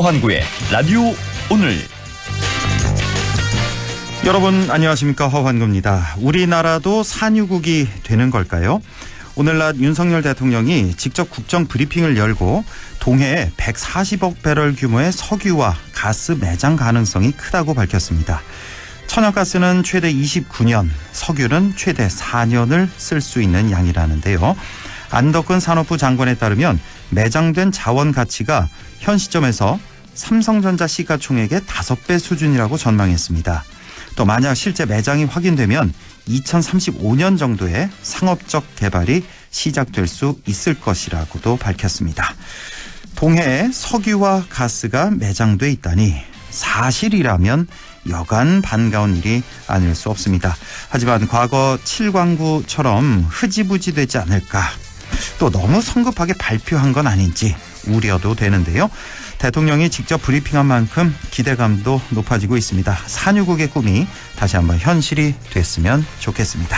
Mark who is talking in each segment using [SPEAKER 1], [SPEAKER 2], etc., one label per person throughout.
[SPEAKER 1] 허환구의 라디오 오늘.
[SPEAKER 2] 여러분 안녕하십니까, 허환구입니다. 우리나라도 산유국이 되는 걸까요? 오늘 낮 윤석열 대통령이 직접 국정 브리핑을 열고 동해에 140억 배럴 규모의 석유와 가스 매장 가능성이 크다고 밝혔습니다. 천연가스는 최대 29년, 석유는 최대 4년을 쓸 수 있는 양이라는데요. 안덕근 산업부 장관에 따르면 매장된 자원 가치가 현 시점에서 삼성전자 시가총액의 5배 수준이라고 전망했습니다. 또 만약 실제 매장이 확인되면 2035년 정도에 상업적 개발이 시작될 수 있을 것이라고도 밝혔습니다. 동해에 석유와 가스가 매장돼 있다니 사실이라면 여간 반가운 일이 아닐 수 없습니다. 하지만 과거 7광구처럼 흐지부지 되지 않을까, 또 너무 성급하게 발표한 건 아닌지 우려도 되는데요. 대통령이 직접 브리핑한 만큼 기대감도 높아지고 있습니다. 산유국의 꿈이 다시 한번 현실이 됐으면 좋겠습니다.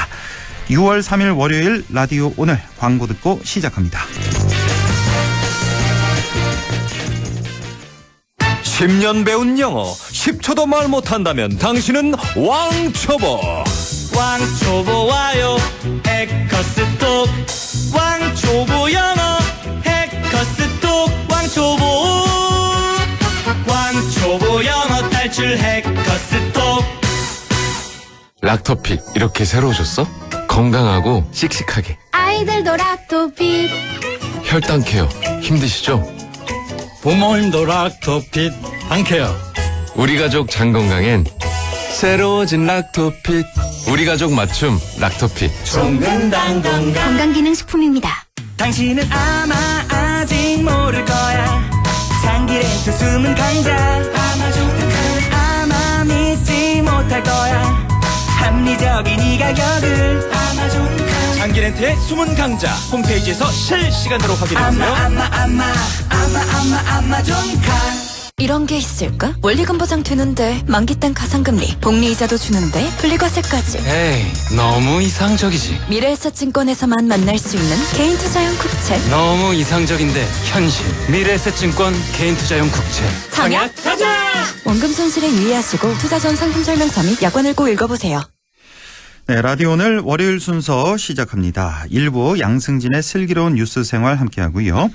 [SPEAKER 2] 6월 3일 월요일 라디오 오늘, 광고 듣고 시작합니다.
[SPEAKER 1] 10년 배운 영어 10초도 말 못한다면 당신은 왕초보.
[SPEAKER 3] 왕초보 와요 해커스톡. 왕초보 영어 해커스톡. 왕초보 영어 탈출 해커스톡.
[SPEAKER 4] 락토픽 이렇게 새로 오셨어? 건강하고 씩씩하게.
[SPEAKER 5] 아이들도 락토픽.
[SPEAKER 4] 혈당 케어 힘드시죠?
[SPEAKER 6] 부모님도 락토핏 방케어.
[SPEAKER 4] 우리 가족 장 건강엔 새로워진 락토핏. 우리 가족 맞춤 락토핏.
[SPEAKER 3] 종근당
[SPEAKER 5] 건강기능식품입니다.
[SPEAKER 3] 당신은 아마 아직 모를 거야. 장기렌트 숨은 강자 아마존카는 아마 믿지 못할 거야. 합리적인 이 가격을 아마존카.
[SPEAKER 1] 장기렌트의 숨은 강자 홈페이지에서 실시간으로 확인해보세요.
[SPEAKER 3] 아마존카.
[SPEAKER 5] 이런 게 있을까? 원리금 보장 되는데, 만기 땐 가상금리, 복리이자도 주는데, 분리과세까지.
[SPEAKER 4] 에이, 너무 이상적이지.
[SPEAKER 5] 미래에셋증권에서만 만날 수 있는 개인투자용 국채.
[SPEAKER 6] 너무 이상적인데 현실. 미래에셋증권 개인투자용 국채.
[SPEAKER 5] 청약 가자! 원금 손실에 유의하시고 투자 전 상품 설명서 및 약관을 꼭 읽어보세요.
[SPEAKER 2] 네, 라디오 오늘 월요일 순서 시작합니다. 1부 양승진의 슬기로운 뉴스 생활 함께하고요.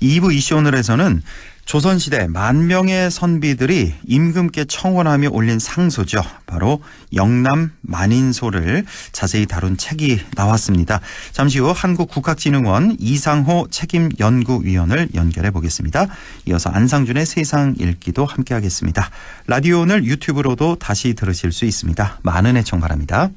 [SPEAKER 2] 2부 이슈 오늘에서는 조선시대 만명의 선비들이 임금께 청원하며 올린 상소죠. 바로 영남 만인소를 자세히 다룬 책이 나왔습니다. 잠시 후 한국국학진흥원 이상호 책임연구위원을 연결해 보겠습니다. 이어서 안상준의 세상 읽기도 함께하겠습니다. 라디오 오늘 유튜브로도 다시 들으실 수 있습니다. 많은 애청 바랍니다.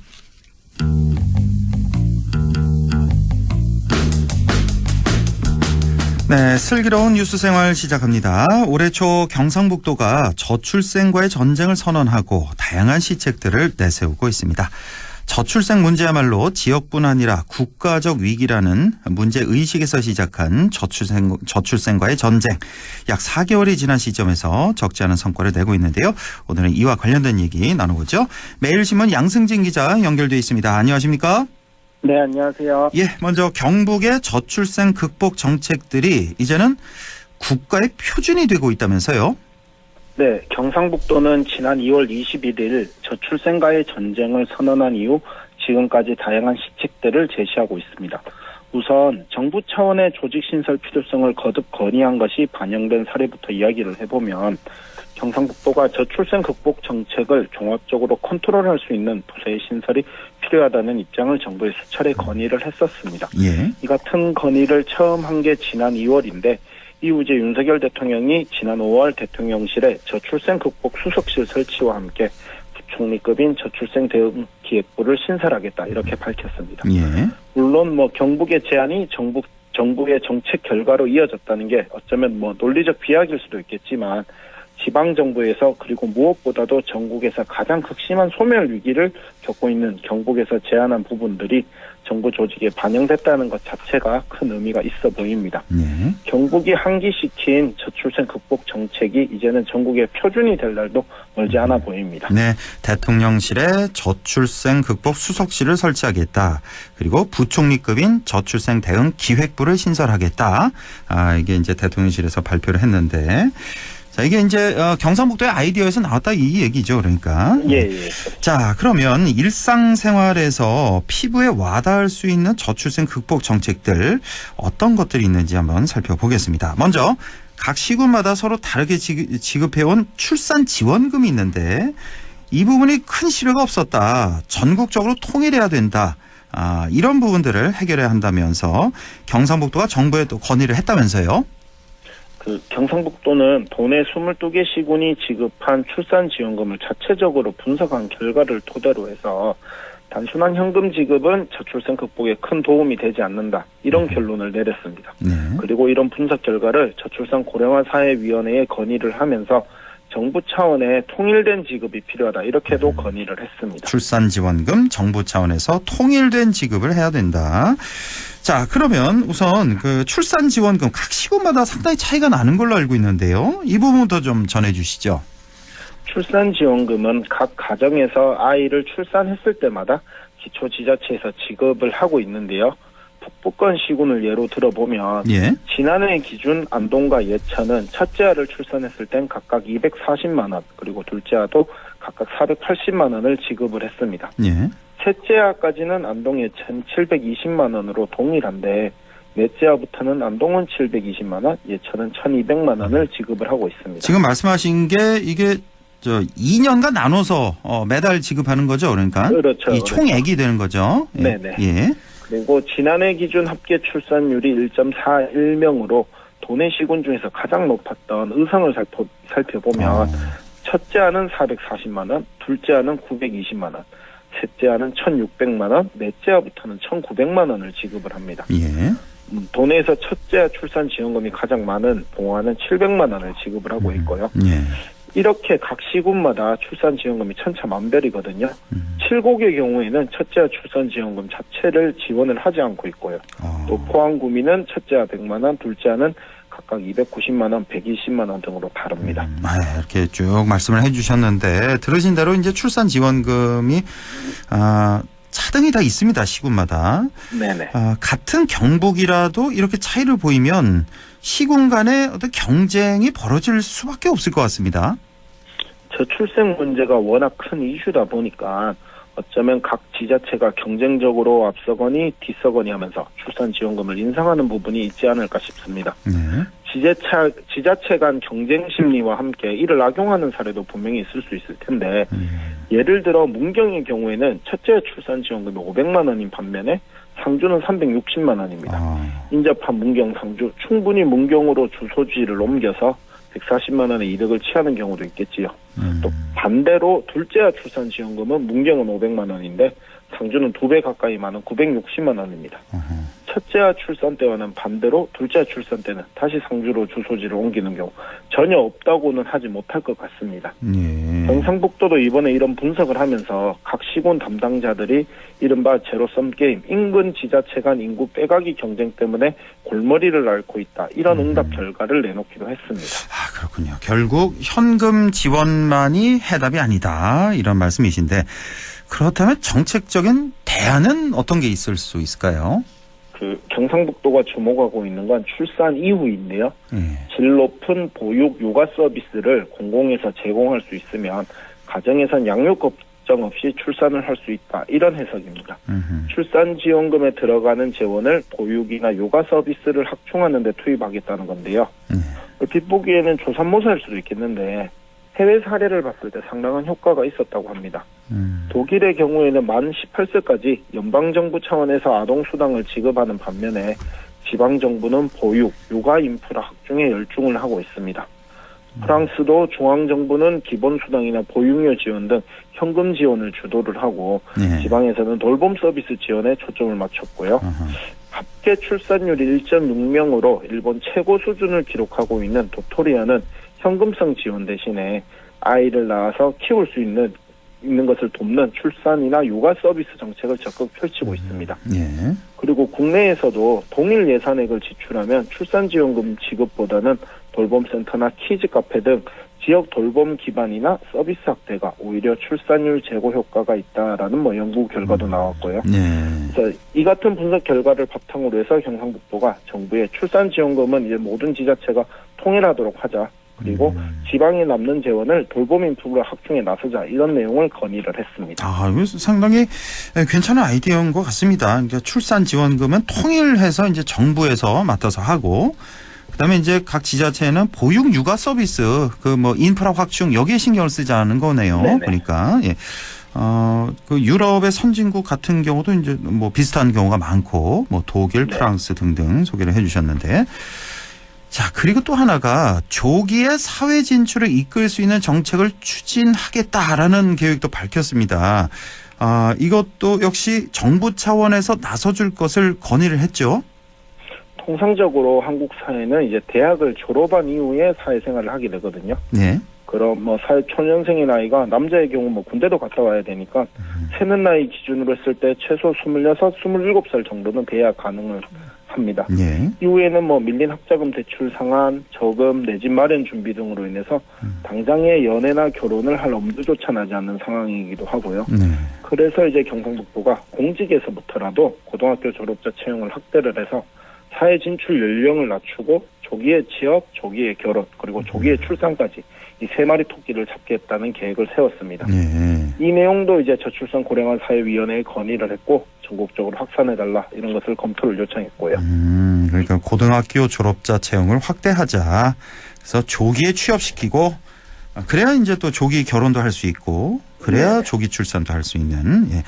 [SPEAKER 2] 네, 슬기로운 뉴스 생활 시작합니다. 올해 초 경상북도가 저출생과의 전쟁을 선언하고 다양한 시책들을 내세우고 있습니다. 저출생 문제야말로 지역뿐 아니라 국가적 위기라는 문제의식에서 시작한 저출생과의 전쟁. 약 4개월이 지난 시점에서 적지 않은 성과를 내고 있는데요. 오늘은 이와 관련된 얘기 나눠보죠. 매일신문 양승진 기자 연결돼 있습니다. 안녕하십니까?
[SPEAKER 7] 네, 안녕하세요.
[SPEAKER 2] 예, 먼저 경북의 저출생 극복 정책들이 이제는 국가의 표준이 되고 있다면서요?
[SPEAKER 7] 네, 경상북도는 지난 2월 21일 저출생과의 전쟁을 선언한 이후 지금까지 다양한 시책들을 제시하고 있습니다. 우선 정부 차원의 조직신설 필요성을 거듭 건의한 것이 반영된 사례부터 이야기를 해보면, 경상북도가 저출생 극복 정책을 종합적으로 컨트롤할 수 있는 부서의 신설이 필요하다는 입장을 정부에 수차례 건의를 했었습니다.
[SPEAKER 2] 예.
[SPEAKER 7] 이 같은 건의를 처음 한 게 지난 2월인데 이후 이제 윤석열 대통령이 지난 5월 대통령실에 저출생 극복 수석실 설치와 함께 부총리급인 저출생 대응 기획부를 신설하겠다, 이렇게 밝혔습니다.
[SPEAKER 2] 예.
[SPEAKER 7] 물론 경북의 제안이 정부의 정책 결과로 이어졌다는 게 어쩌면 논리적 비약일 수도 있겠지만, 지방정부에서 그리고 무엇보다도 전국에서 가장 극심한 소멸 위기를 겪고 있는 경북에서 제안한 부분들이 정부 조직에 반영됐다는 것 자체가 큰 의미가 있어 보입니다.
[SPEAKER 2] 네.
[SPEAKER 7] 경북이 한기시킨 저출생 극복 정책이 이제는 전국의 표준이 될 날도 멀지 않아 보입니다.
[SPEAKER 2] 네, 대통령실에 저출생 극복 수석실을 설치하겠다. 그리고 부총리급인 저출생 대응 기획부를 신설하겠다. 이게 이제 대통령실에서 발표를 했는데, 자, 이게 이제 경상북도의 아이디어에서 나왔다 이 얘기죠, 그러니까.
[SPEAKER 7] 예, 예.
[SPEAKER 2] 자, 그러면 일상생활에서 피부에 와닿을 수 있는 저출생 극복 정책들 어떤 것들이 있는지 한번 살펴보겠습니다. 먼저 각 시군마다 서로 다르게 지급해온 출산 지원금이 있는데 이 부분이 큰 실효가 없었다. 전국적으로 통일해야 된다. 이런 부분들을 해결해야 한다면서 경상북도가 정부에 또 건의를 했다면서요.
[SPEAKER 7] 경상북도는 도내 22개 시군이 지급한 출산지원금을 자체적으로 분석한 결과를 토대로 해서 단순한 현금 지급은 저출생 극복에 큰 도움이 되지 않는다. 이런 결론을 내렸습니다.
[SPEAKER 2] 네.
[SPEAKER 7] 그리고 이런 분석 결과를 저출산 고령화 사회위원회에 건의를 하면서 정부 차원의 통일된 지급이 필요하다. 이렇게도 건의를 했습니다.
[SPEAKER 2] 출산지원금 정부 차원에서 통일된 지급을 해야 된다. 자, 그러면 우선 그 출산지원금 각 시군마다 상당히 차이가 나는 걸로 알고 있는데요. 이 부분부터 좀 전해주시죠.
[SPEAKER 7] 출산지원금은 각 가정에서 아이를 출산했을 때마다 기초지자체에서 지급을 하고 있는데요. 북부권 시군을 예로 들어보면
[SPEAKER 2] 예.
[SPEAKER 7] 지난해 기준 안동과 예천은 첫째 아를 출산했을 땐 각각 240만 원 그리고 둘째 아도 각각 480만 원을 지급을 했습니다.
[SPEAKER 2] 예.
[SPEAKER 7] 셋째 아까지는 안동 예천 720만 원으로 동일한데 넷째 아부터는 안동은 720만 원, 예천은 1200만 원을 지급을 하고 있습니다.
[SPEAKER 2] 지금 말씀하신 게 이게 2년간 나눠서 매달 지급하는 거죠, 그러니까.
[SPEAKER 7] 그렇죠.
[SPEAKER 2] 이 총액이 되는 거죠. 예.
[SPEAKER 7] 네네.
[SPEAKER 2] 예.
[SPEAKER 7] 그리고 지난해 기준 합계 출산율이 1.41명으로 도내 시군 중에서 가장 높았던 의성을 살펴보면 첫째 아는 440만 원, 둘째 아는 920만 원, 셋째 아는 1,600만 원, 넷째 아부터는 1,900만 원을 지급을 합니다.
[SPEAKER 2] 예.
[SPEAKER 7] 도내에서 첫째 아 출산 지원금이 가장 많은 봉화는 700만 원을 지급을 하고 있고요.
[SPEAKER 2] 예.
[SPEAKER 7] 이렇게 각 시군마다 출산 지원금이 천차만별이거든요. 7곡의 경우에는 첫째 아 출산 지원금 자체를 지원을 하지 않고 있고요. 또 포항구미는 첫째 아 100만 원, 둘째 아는 각각 290만 원, 120만 원 등으로 다릅니다.
[SPEAKER 2] 이렇게 쭉 말씀을 해주셨는데 들으신 대로 이제 출산 지원금이 차등이 다 있습니다, 시군마다.
[SPEAKER 7] 네네.
[SPEAKER 2] 같은 경북이라도 이렇게 차이를 보이면 시군 간의 어떤 경쟁이 벌어질 수밖에 없을 것 같습니다.
[SPEAKER 7] 저출생 문제가 워낙 큰 이슈다 보니까 어쩌면 각 지자체가 경쟁적으로 앞서거니 뒤서거니 하면서 출산 지원금을 인상하는 부분이 있지 않을까 싶습니다.
[SPEAKER 2] 네.
[SPEAKER 7] 지자체 간 경쟁 심리와 함께 이를 악용하는 사례도 분명히 있을 수 있을 텐데 예를 들어 문경의 경우에는 첫째 출산 지원금이 500만 원인 반면에 상주는 360만 원입니다. 인접한 문경, 상주 충분히 문경으로 주소지를 옮겨서 140만 원의 이득을 취하는 경우도 있겠지요. 또 반대로 둘째 아 출산 지원금은 문경은 500만 원인데 상주는 2배 가까이 많은 960만 원입니다. 첫째 아 출산 때와는 반대로 둘째 아 출산 때는 다시 상주로 주소지를 옮기는 경우 전혀 없다고는 하지 못할 것 같습니다.
[SPEAKER 2] 예.
[SPEAKER 7] 경상북도도 이번에 이런 분석을 하면서 각 시군 담당자들이 이른바 제로섬 게임, 인근 지자체 간 인구 빼가기 경쟁 때문에 골머리를 앓고 있다. 이런 응답 결과를 내놓기도 했습니다.
[SPEAKER 2] 그렇군요. 결국 현금 지원만이 해답이 아니다. 이런 말씀이신데 그렇다면 정책적인 대안은 어떤 게 있을 수 있을까요?
[SPEAKER 7] 경상북도가 주목하고 있는 건 출산 이후인데요. 질 높은 보육 육아 서비스를 공공에서 제공할 수 있으면 가정에선 양육 걱정 없이 출산을 할 수 있다. 이런 해석입니다. 출산 지원금에 들어가는 재원을 보육이나 육아 서비스를 확충하는 데 투입하겠다는 건데요. 얼핏 보기에는 조삼모사일 수도 있겠는데 해외 사례를 봤을 때 상당한 효과가 있었다고 합니다. 독일의 경우에는 만 18세까지 연방정부 차원에서 아동수당을 지급하는 반면에 지방정부는 보육, 육아 인프라 확충에 열중을 하고 있습니다. 프랑스도 중앙정부는 기본수당이나 보육료 지원 등 현금 지원을 주도를 하고 지방에서는 돌봄 서비스 지원에 초점을 맞췄고요. 합계 출산율이 1.6명으로 일본 최고 수준을 기록하고 있는 도토리아는 현금성 지원 대신에 아이를 낳아서 키울 수 있는 것을 돕는 출산이나 육아 서비스 정책을 적극 펼치고 있습니다.
[SPEAKER 2] 예.
[SPEAKER 7] 그리고 국내에서도 동일 예산액을 지출하면 출산지원금 지급보다는 돌봄센터나 키즈 카페 등 지역 돌봄 기반이나 서비스 확대가 오히려 출산율 제고 효과가 있다라는 연구 결과도 나왔고요. 그래서 이 같은 분석 결과를 바탕으로 해서 경상북도가 정부의 출산지원금은 이제 모든 지자체가 통일하도록 하자. 그리고 지방에 남는 재원을 돌봄 인프라 확충에 나서자 이런 내용을 건의를 했습니다.
[SPEAKER 2] 아, 이거 상당히 괜찮은 아이디어인 것 같습니다. 그러니까 출산 지원금은 통일해서 이제 정부에서 맡아서 하고, 그다음에 이제 각 지자체는 보육 육아 서비스 그 뭐 인프라 확충 여기에 신경을 쓰자는 거네요.
[SPEAKER 7] 네네.
[SPEAKER 2] 보니까 예. 그 유럽의 선진국 같은 경우도 이제 뭐 비슷한 경우가 많고, 뭐 독일,
[SPEAKER 7] 네.
[SPEAKER 2] 프랑스 등등 소개를 해주셨는데, 자, 그리고 또 하나가 조기에 사회 진출을 이끌 수 있는 정책을 추진하겠다라는 계획도 밝혔습니다. 이것도 역시 정부 차원에서 나서줄 것을 건의를 했죠.
[SPEAKER 7] 통상적으로 한국 사회는 이제 대학을 졸업한 이후에 사회생활을 하게 되거든요.
[SPEAKER 2] 네.
[SPEAKER 7] 그럼 뭐 사회 초년생의 나이가 남자의 경우 뭐 군대도 갔다 와야 되니까 세는 나이 기준으로 했을 때 최소 26, 27살 정도는 돼야 가능을 합니다.
[SPEAKER 2] 네.
[SPEAKER 7] 이후에는 뭐 밀린 학자금 대출 상환, 저금, 내 집 마련 준비 등으로 인해서 당장의 연애나 결혼을 할 엄두조차 나지 않는 상황이기도 하고요.
[SPEAKER 2] 네.
[SPEAKER 7] 그래서 이제 경상북도가 공직에서부터라도 고등학교 졸업자 채용을 확대를 해서 사회 진출 연령을 낮추고 조기에 취업, 조기에 결혼, 그리고 조기에 출산까지 이 세 마리 토끼를 잡겠다는 계획을 세웠습니다.
[SPEAKER 2] 네.
[SPEAKER 7] 이 내용도 이제 저출산 고령화 사회위원회에 건의를 했고 전국적으로 확산해달라 이런 것을 검토를 요청했고요.
[SPEAKER 2] 그러니까 고등학교 졸업자 채용을 확대하자. 그래서 조기에 취업시키고, 그래야 이제 또 조기 결혼도 할 수 있고, 그래야
[SPEAKER 7] 네.
[SPEAKER 2] 조기 출산도 할 수 있는. 예.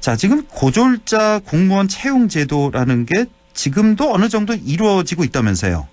[SPEAKER 2] 자, 지금 고졸자 공무원 채용 제도라는 게 지금도 어느 정도 이루어지고 있다면서요?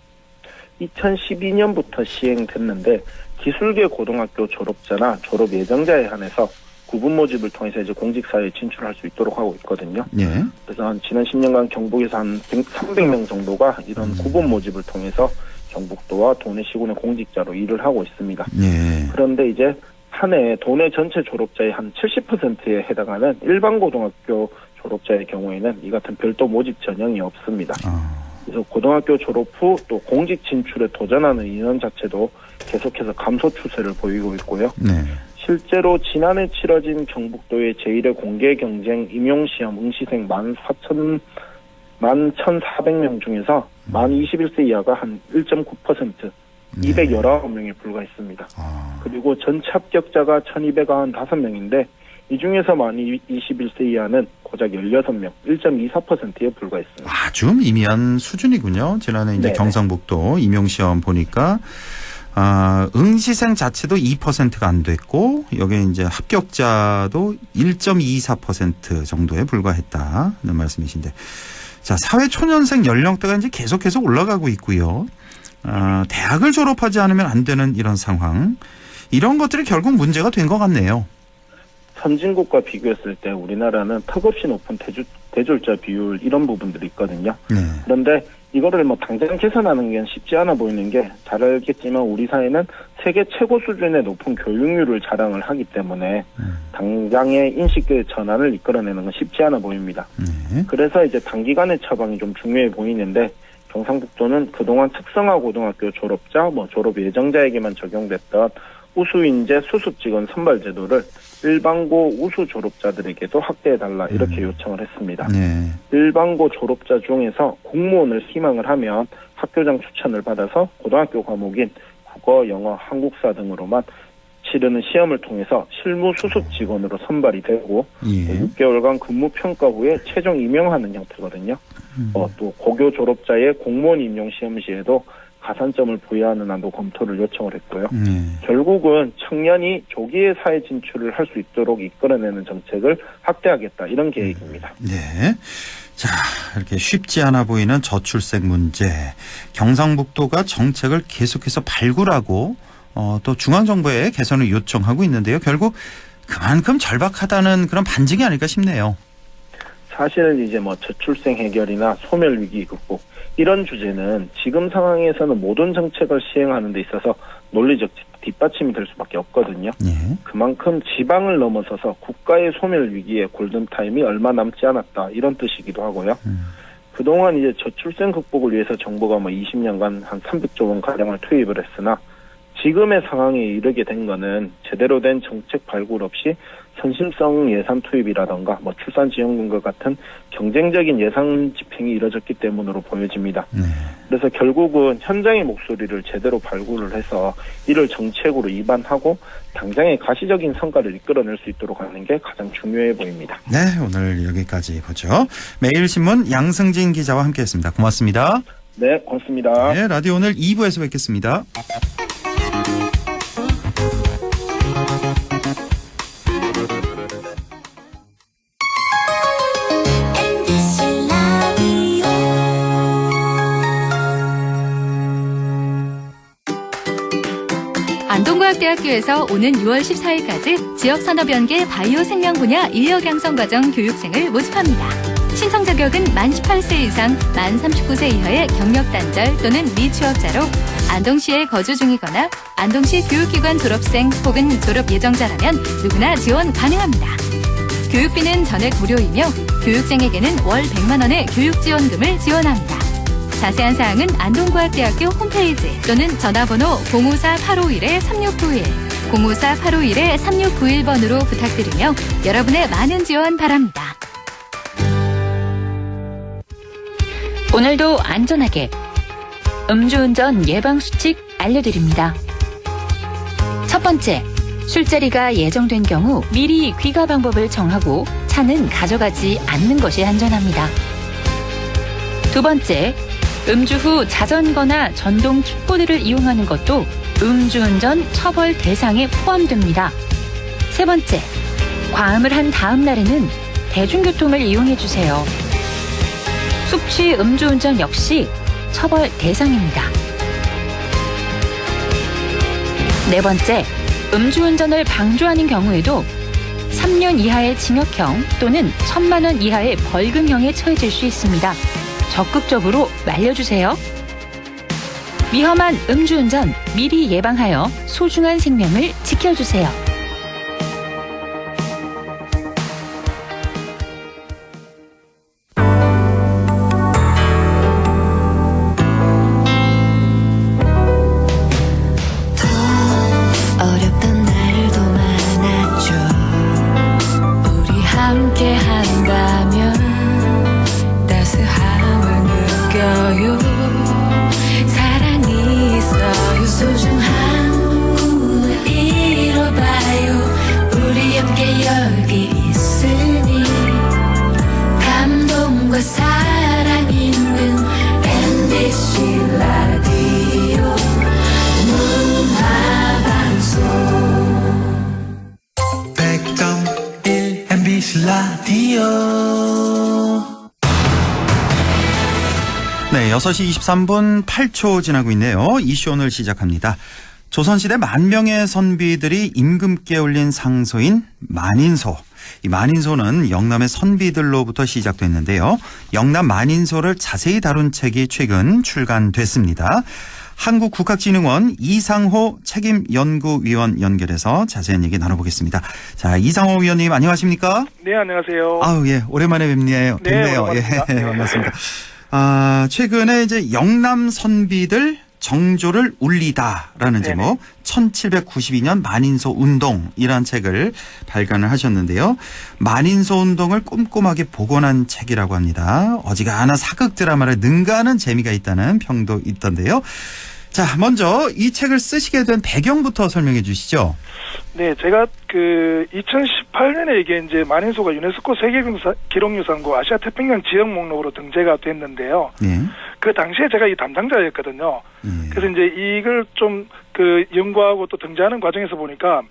[SPEAKER 7] 2012년부터 시행됐는데 기술계 고등학교 졸업자나 졸업 예정자에 한해서 구분 모집을 통해서 이제 공직사회에 진출할 수 있도록 하고 있거든요.
[SPEAKER 2] 예.
[SPEAKER 7] 그래서 한 지난 10년간 경북에서 한 300명 정도가 이런 구분 모집을 통해서 경북도와 도내 시군의 공직자로 일을 하고 있습니다.
[SPEAKER 2] 예.
[SPEAKER 7] 그런데 이제 한 해 도내 전체 졸업자의 한 70%에 해당하는 일반 고등학교 졸업자의 경우에는 이 같은 별도 모집 전형이 없습니다. 그래서 고등학교 졸업 후 또 공직 진출에 도전하는 인원 자체도 계속해서 감소 추세를 보이고 있고요.
[SPEAKER 2] 네.
[SPEAKER 7] 실제로 지난해 치러진 경북도의 제1회 공개 경쟁 임용시험 응시생 11,400명 중에서 만 21세 이하가 한 1.9%, 219명에 불과했습니다. 그리고 전체 합격자가 1,295명인데 이 중에서 만 21세 이하는 고작 16명, 1.24%에 불과했습니다.
[SPEAKER 2] 아주 미미한 수준이군요. 지난해 이제
[SPEAKER 7] 네네.
[SPEAKER 2] 경상북도 임용시험 보니까 응시생 자체도 2%가 안 됐고, 여기에 이제 합격자도 1.24% 정도에 불과했다는 말씀이신데, 자, 사회 초년생 연령대가 이제 계속해서 올라가고 있고요. 대학을 졸업하지 않으면 안 되는 이런 상황, 이런 것들이 결국 문제가 된 것 같네요.
[SPEAKER 7] 선진국과 비교했을 때 우리나라는 턱없이 높은 대졸자 비율 이런 부분들이 있거든요.
[SPEAKER 2] 네.
[SPEAKER 7] 그런데 이거를 뭐 당장 개선하는 게 쉽지 않아 보이는 게 잘 알겠지만 우리 사회는 세계 최고 수준의 높은 교육률을 자랑을 하기 때문에 당장의 인식의 전환을 이끌어내는 건 쉽지 않아 보입니다.
[SPEAKER 2] 네.
[SPEAKER 7] 그래서 이제 단기간의 처방이 좀 중요해 보이는데 경상북도는 그동안 특성화 고등학교 졸업자, 졸업 예정자에게만 적용됐던 우수인재 수습직원 선발 제도를 일반고 우수 졸업자들에게도 확대해달라 이렇게 요청을 했습니다.
[SPEAKER 2] 네.
[SPEAKER 7] 일반고 졸업자 중에서 공무원을 희망을 하면 학교장 추천을 받아서 고등학교 과목인 국어, 영어, 한국사 등으로만 치르는 시험을 통해서 실무 수습 직원으로 선발이 되고
[SPEAKER 2] 예.
[SPEAKER 7] 6개월간 근무 평가 후에 최종 임용하는 형태거든요. 또 고교 졸업자의 공무원 임용 시험 시에도 가산점을 부여하는 안도 검토를 요청을 했고요. 결국은 청년이 조기에 사회 진출을 할 수 있도록 이끌어내는 정책을 확대하겠다 이런 계획입니다.
[SPEAKER 2] 네. 자, 이렇게 쉽지 않아 보이는 저출생 문제. 경상북도가 정책을 계속해서 발굴하고 또 중앙정부에 개선을 요청하고 있는데요. 결국 그만큼 절박하다는 그런 반증이 아닐까 싶네요.
[SPEAKER 7] 사실은 이제 저출생 해결이나 소멸 위기 극복 이런 주제는 지금 상황에서는 모든 정책을 시행하는 데 있어서 논리적 뒷받침이 될 수밖에 없거든요.
[SPEAKER 2] 예.
[SPEAKER 7] 그만큼 지방을 넘어서서 국가의 소멸 위기의 골든타임이 얼마 남지 않았다 이런 뜻이기도 하고요. 그동안 이제 저출생 극복을 위해서 정부가 20년간 한 300조 원 가량을 투입을 했으나 지금의 상황에 이르게 된 거는 제대로 된 정책 발굴 없이 선심성 예산 투입이라던가 출산 지원금과 같은 경쟁적인 예산 집행이 이뤄졌기 때문으로 보여집니다.
[SPEAKER 2] 네.
[SPEAKER 7] 그래서 결국은 현장의 목소리를 제대로 발굴을 해서 이를 정책으로 입안하고 당장의 가시적인 성과를 이끌어낼 수 있도록 하는 게 가장 중요해 보입니다.
[SPEAKER 2] 네, 오늘 여기까지 보죠. 매일신문 양승진 기자와 함께했습니다. 고맙습니다.
[SPEAKER 7] 네, 고맙습니다.
[SPEAKER 2] 네, 라디오 오늘 2부에서 뵙겠습니다.
[SPEAKER 8] 안동과학대학교에서 오는 6월 14일까지 지역산업연계 바이오 생명 분야 인력 양성 과정 교육생을 모집합니다. 신청 자격은 만 18세 이상, 만 39세 이하의 경력 단절 또는 미취업자로 안동시에 거주 중이거나 안동시 교육기관 졸업생 혹은 졸업 예정자라면 누구나 지원 가능합니다. 교육비는 전액 무료이며 교육생에게는 월 100만 원의 교육지원금을 지원합니다. 자세한 사항은 안동과학대학교 홈페이지 또는 전화번호 054-851-3691, 054-851-3691번으로 부탁드리며 여러분의 많은 지원 바랍니다.
[SPEAKER 9] 오늘도 안전하게 음주운전 예방수칙 알려드립니다. 첫 번째, 술자리가 예정된 경우 미리 귀가 방법을 정하고 차는 가져가지 않는 것이 안전합니다. 두 번째, 음주 후 자전거나 전동 킥보드를 이용하는 것도 음주운전 처벌 대상에 포함됩니다. 세 번째, 과음을 한 다음 날에는 대중교통을 이용해주세요. 숙취 음주운전 역시 처벌 대상입니다. 네 번째, 음주운전을 방조하는 경우에도 3년 이하의 징역형 또는 1,000만 원 이하의 벌금형에 처해질 수 있습니다. 적극적으로 말려주세요. 위험한 음주운전 미리 예방하여 소중한 생명을 지켜주세요.
[SPEAKER 3] 어렵던 날도 많았죠. 우리 함께 한다면 따스함을 느껴요. 사랑이 있어요. 소중한 꿈을 이뤄봐요. 우리 함께 여기 있으니 감동과 사랑 있는 MBC 라디오 문화방송
[SPEAKER 10] 100.1 MBC 라디오.
[SPEAKER 2] 네, 6시 23분 8초 지나고 있네요. 이슈 오늘 시작합니다. 조선시대 만명의 선비들이 임금께 올린 상소인 만인소. 이 만인소는 영남의 선비들로부터 시작됐는데요. 영남 만인소를 자세히 다룬 책이 최근 출간됐습니다. 한국국학진흥원 이상호 책임연구위원 연결해서 자세한 얘기 나눠보겠습니다. 자, 이상호 위원님 안녕하십니까?
[SPEAKER 11] 네, 안녕하세요.
[SPEAKER 2] 아우, 예, 오랜만에 뵙네요.
[SPEAKER 11] 네,
[SPEAKER 2] 예, 반갑습니다. 아, 최근에 이제 영남 선비들 정조를 울리다라는 제목 1792년 만인소 운동이라는 책을 발간을 하셨는데요. 만인소 운동을 꼼꼼하게 복원한 책이라고 합니다. 어지간한 사극 드라마를 능가하는 재미가 있다는 평도 있던데요. 자, 먼저 이 책을 쓰시게 된 배경부터 설명해 주시죠.
[SPEAKER 11] 네, 제가 2018년에 이게 이제 만인소가 유네스코 세계기록유산국 아시아 태평양 지역 목록으로 등재가 됐는데요.
[SPEAKER 2] 네.
[SPEAKER 11] 그 당시에 제가 이 담당자였거든요. 그래서 이제 이걸 좀 연구하고 또 등재하는 과정에서 보니까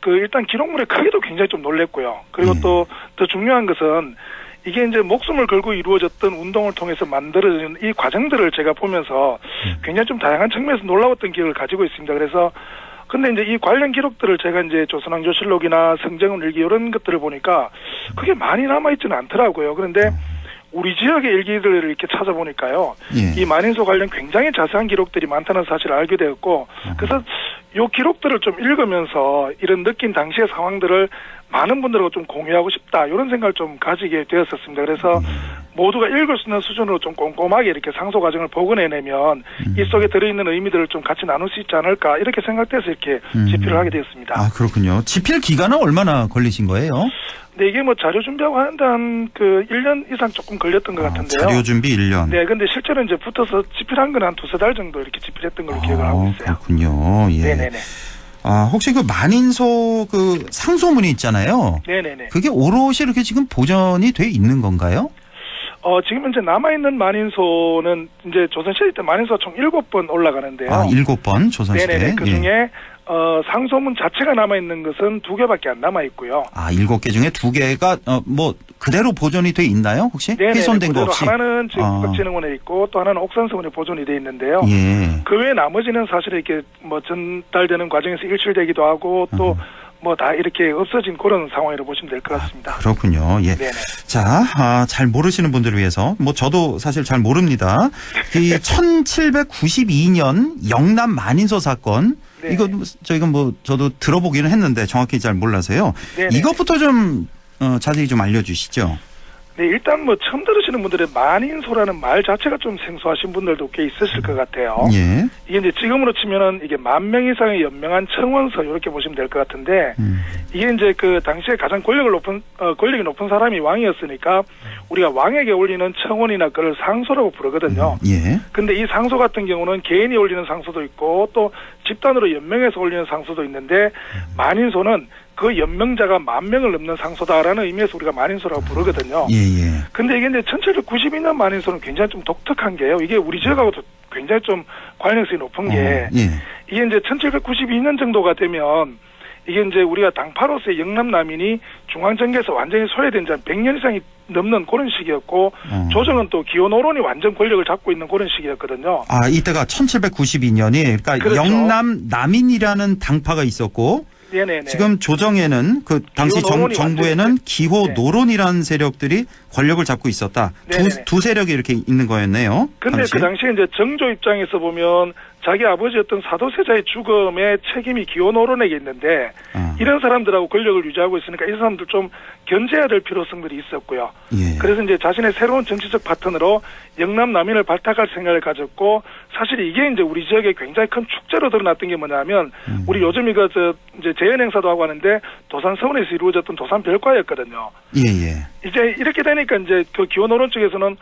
[SPEAKER 11] 일단 기록물의 크기도 굉장히 좀 놀랬고요. 그리고 또 더 중요한 것은 이게 이제 목숨을 걸고 이루어졌던 운동을 통해서 만들어진 이 과정들을 제가 보면서 굉장히 좀 다양한 측면에서 놀라웠던 기억을 가지고 있습니다. 그래서 근데 이제 이 관련 기록들을 제가 이제 조선왕조실록이나 성정원 일기 이런 것들을 보니까 그게 많이 남아있지는 않더라고요. 그런데 우리 지역의 일기들을 이렇게 찾아보니까요. 이 만인소 관련 굉장히 자세한 기록들이 많다는 사실을 알게 되었고 그래서 이 기록들을 좀 읽으면서 이런 느낀 당시의 상황들을 많은 분들하고 좀 공유하고 싶다 이런 생각을 좀 가지게 되었었습니다. 그래서 모두가 읽을 수 있는 수준으로 좀 꼼꼼하게 이렇게 상소 과정을 복원해내면 이 속에 들어있는 의미들을 좀 같이 나눌 수 있지 않을까 이렇게 생각돼서 이렇게 집필을 하게 되었습니다.
[SPEAKER 2] 아, 그렇군요. 집필 기간은 얼마나 걸리신 거예요?
[SPEAKER 11] 네, 이게 뭐 자료 준비하고 하는데 한 1년 이상 조금 걸렸던 것 같은데요.
[SPEAKER 2] 자료 준비 1년.
[SPEAKER 11] 네, 근데 실제로 이제 붙어서 집필한 건 한 2-3달 정도 이렇게 집필했던 걸로 기억을 하고 있어요.
[SPEAKER 2] 그렇군요. 예.
[SPEAKER 11] 네네네.
[SPEAKER 2] 혹시 그 만인소 그 상소문이 있잖아요.
[SPEAKER 11] 네네네.
[SPEAKER 2] 그게 오롯이 이렇게 지금 보존이 돼 있는 건가요?
[SPEAKER 11] 지금 현재 남아있는 만인소는 이제 조선시대 때 만인소가 총 7번 올라가는데요.
[SPEAKER 2] 7번 조선시대.
[SPEAKER 11] 네네. 그 중에 상소문 자체가 남아있는 것은 2개밖에 안 남아있고요.
[SPEAKER 2] 7개 중에 2개가 뭐 그대로 보존이 돼 있나요? 혹시?
[SPEAKER 11] 네네.
[SPEAKER 2] 훼손된 거 없이?
[SPEAKER 11] 하나는 지금 국가진흥원에 있고 또 하나는 옥산서원에 보존이 돼 있는데요.
[SPEAKER 2] 예.
[SPEAKER 11] 그 외에 나머지는 사실 이렇게 뭐 전달되는 과정에서 일출되기도 하고 또 뭐 다 이렇게 없어진 그런 상황이라고 보시면 될 것 같습니다.
[SPEAKER 2] 그렇군요. 예.
[SPEAKER 11] 네네.
[SPEAKER 2] 자, 잘 모르시는 분들을 위해서 뭐 저도 사실 잘 모릅니다. 이 1792년 영남 만인소 사건
[SPEAKER 11] 네네.
[SPEAKER 2] 이거 저희가 뭐 저도 들어보기는 했는데 정확히 잘 몰라서요.
[SPEAKER 11] 네네.
[SPEAKER 2] 이것부터 좀 자세히 좀 알려주시죠.
[SPEAKER 11] 네, 일단 뭐 처음 들으시는 분들은 만인소라는 말 자체가 좀 생소하신 분들도 꽤 있으실 것 같아요.
[SPEAKER 2] 예.
[SPEAKER 11] 이게 이제 지금으로 치면은 이게 10,000명 이상의 연명한 청원서 이렇게 보시면 될 것 같은데 이게 이제 그 당시에 가장 권력이 높은 사람이 왕이었으니까 우리가 왕에게 올리는 청원이나 그걸 상소라고 부르거든요.
[SPEAKER 2] 예.
[SPEAKER 11] 근데 이 상소 같은 경우는 개인이 올리는 상소도 있고 또 집단으로 연명해서 올리는 상소도 있는데 만인소는 그 연명자가 10,000명을 넘는 상소다라는 의미에서 우리가 만인소라고 부르거든요.
[SPEAKER 2] 예.
[SPEAKER 11] 근데 이게 이제 1792년 만인소는 굉장히 좀 독특한 게요. 이게 우리 지역하고도 굉장히 좀 관련성이 높은 게 이게 이제 1792년 정도가 되면 이게 이제 우리가 당파로서의 영남 남인이 중앙정계에서 완전히 소외된 지 한 100년 이상이 넘는 그런 시기였고 조정은 또 기원오론이 완전 권력을 잡고 있는 그런 시기였거든요.
[SPEAKER 2] 이때가 1792년이 그러니까
[SPEAKER 11] 그렇죠.
[SPEAKER 2] 영남 남인이라는 당파가 있었고
[SPEAKER 11] 네네네.
[SPEAKER 2] 지금 조정에는 그 당시 정부에는 기호 노론이라는 세력들이 권력을 잡고 있었다. 두 세력이 이렇게 있는 거였네요.
[SPEAKER 11] 근데 그 당시에 이제 정조 입장에서 보면 자기 아버지였던 사도세자의 죽음의 책임이 기원오론에게 있는데 이런 사람들하고 권력을 유지하고 있으니까 이 사람들 좀 견제해야 될 필요성들이 있었고요.
[SPEAKER 2] 예.
[SPEAKER 11] 그래서 이제 자신의 새로운 정치적 파트너로 영남 남인을 발탁할 생각을 가졌고 사실 이게 이제 우리 지역에 굉장히 큰 축제로 드러났던 게 뭐냐면 우리 요즘 이거 이제 재연 행사도 하고 하는데 도산서원에서 이루어졌던 도산별과였거든요.
[SPEAKER 2] 예.
[SPEAKER 11] 이제 이렇게 되니까 이제 그 기원오론 쪽에서는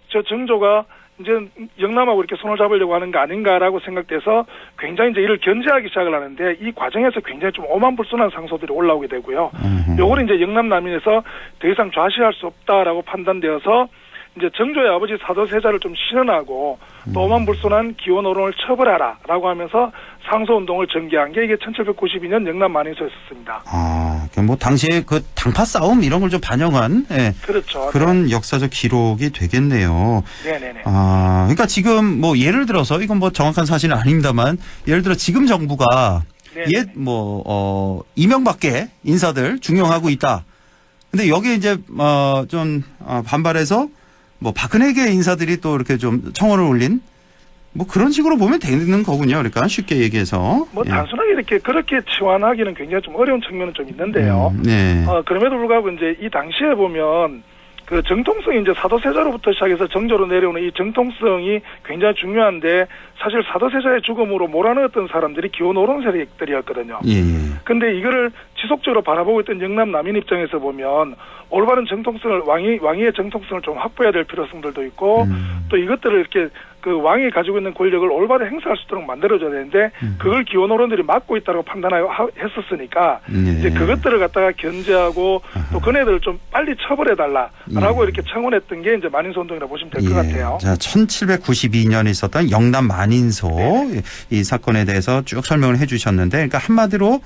[SPEAKER 11] 저 정조가 이제 영남하고 이렇게 손을 잡으려고 하는 거 아닌가라고 생각돼서 굉장히 이제 이를 견제하기 시작을 하는데 이 과정에서 굉장히 좀 오만불순한 상소들이 올라오게 되고요. 요거는 이제 영남 남인에서 더 이상 좌시할 수 없다라고 판단되어서 이제 정조의 아버지 사도세자를 좀 신원하고 또 오만불순한 기원오론을 처벌하라라고 하면서 상소운동을 전개한 게 이게 1792년 영남 만인소였었습니다.
[SPEAKER 2] 뭐 당시에 그 당파 싸움 이런 걸 좀 반영한
[SPEAKER 11] 그렇죠.
[SPEAKER 2] 그런 역사적 기록이 되겠네요.
[SPEAKER 11] 네네네.
[SPEAKER 2] 그러니까 지금 뭐 예를 들어서 이건 뭐 정확한 사실은 아닙니다만 예를 들어 지금 정부가 옛 뭐 이명박계 인사들 중용하고 있다. 근데 여기에 이제 좀 반발해서 뭐 박근혜계 인사들이 또 이렇게 좀 청원을 올린 뭐 그런 식으로 보면 되는 거군요. 그러니까 쉽게 얘기해서.
[SPEAKER 11] 뭐 단순하게 이렇게 그렇게 치환하기는 굉장히 좀 어려운 측면은 좀 있는데요.
[SPEAKER 2] 네.
[SPEAKER 11] 그럼에도 불구하고 이제 이 당시에 보면 그 정통성이 이제 사도세자로부터 시작해서 정조로 내려오는 이 정통성이 굉장히 중요한데 사실 사도세자의 죽음으로 몰아넣었던 사람들이 기원오론 세력들이었거든요. 근데 이거를 지속적으로 바라보고 있던 영남 남인 입장에서 보면 올바른 정통성을 왕위의 정통성을 좀 확보해야 될 필요성들도 있고 또 이것들을 이렇게 그 왕이 가지고 있는 권력을 올바로 행사할 수 있도록 만들어줘야 되는데 그걸 기원오론들이 막고 있다고 판단했었으니까 이제 그것들을 갖다가 견제하고 또 그네들을 좀 빨리 처벌해달라라고 이렇게 청원했던 게 이제 만인소운동이라고 보시면 될 것 같아요.
[SPEAKER 2] 자, 1792년에 있었던 영남 만인소 이 사건에 대해서 쭉 설명을 해주셨는데, 그러니까 한마디로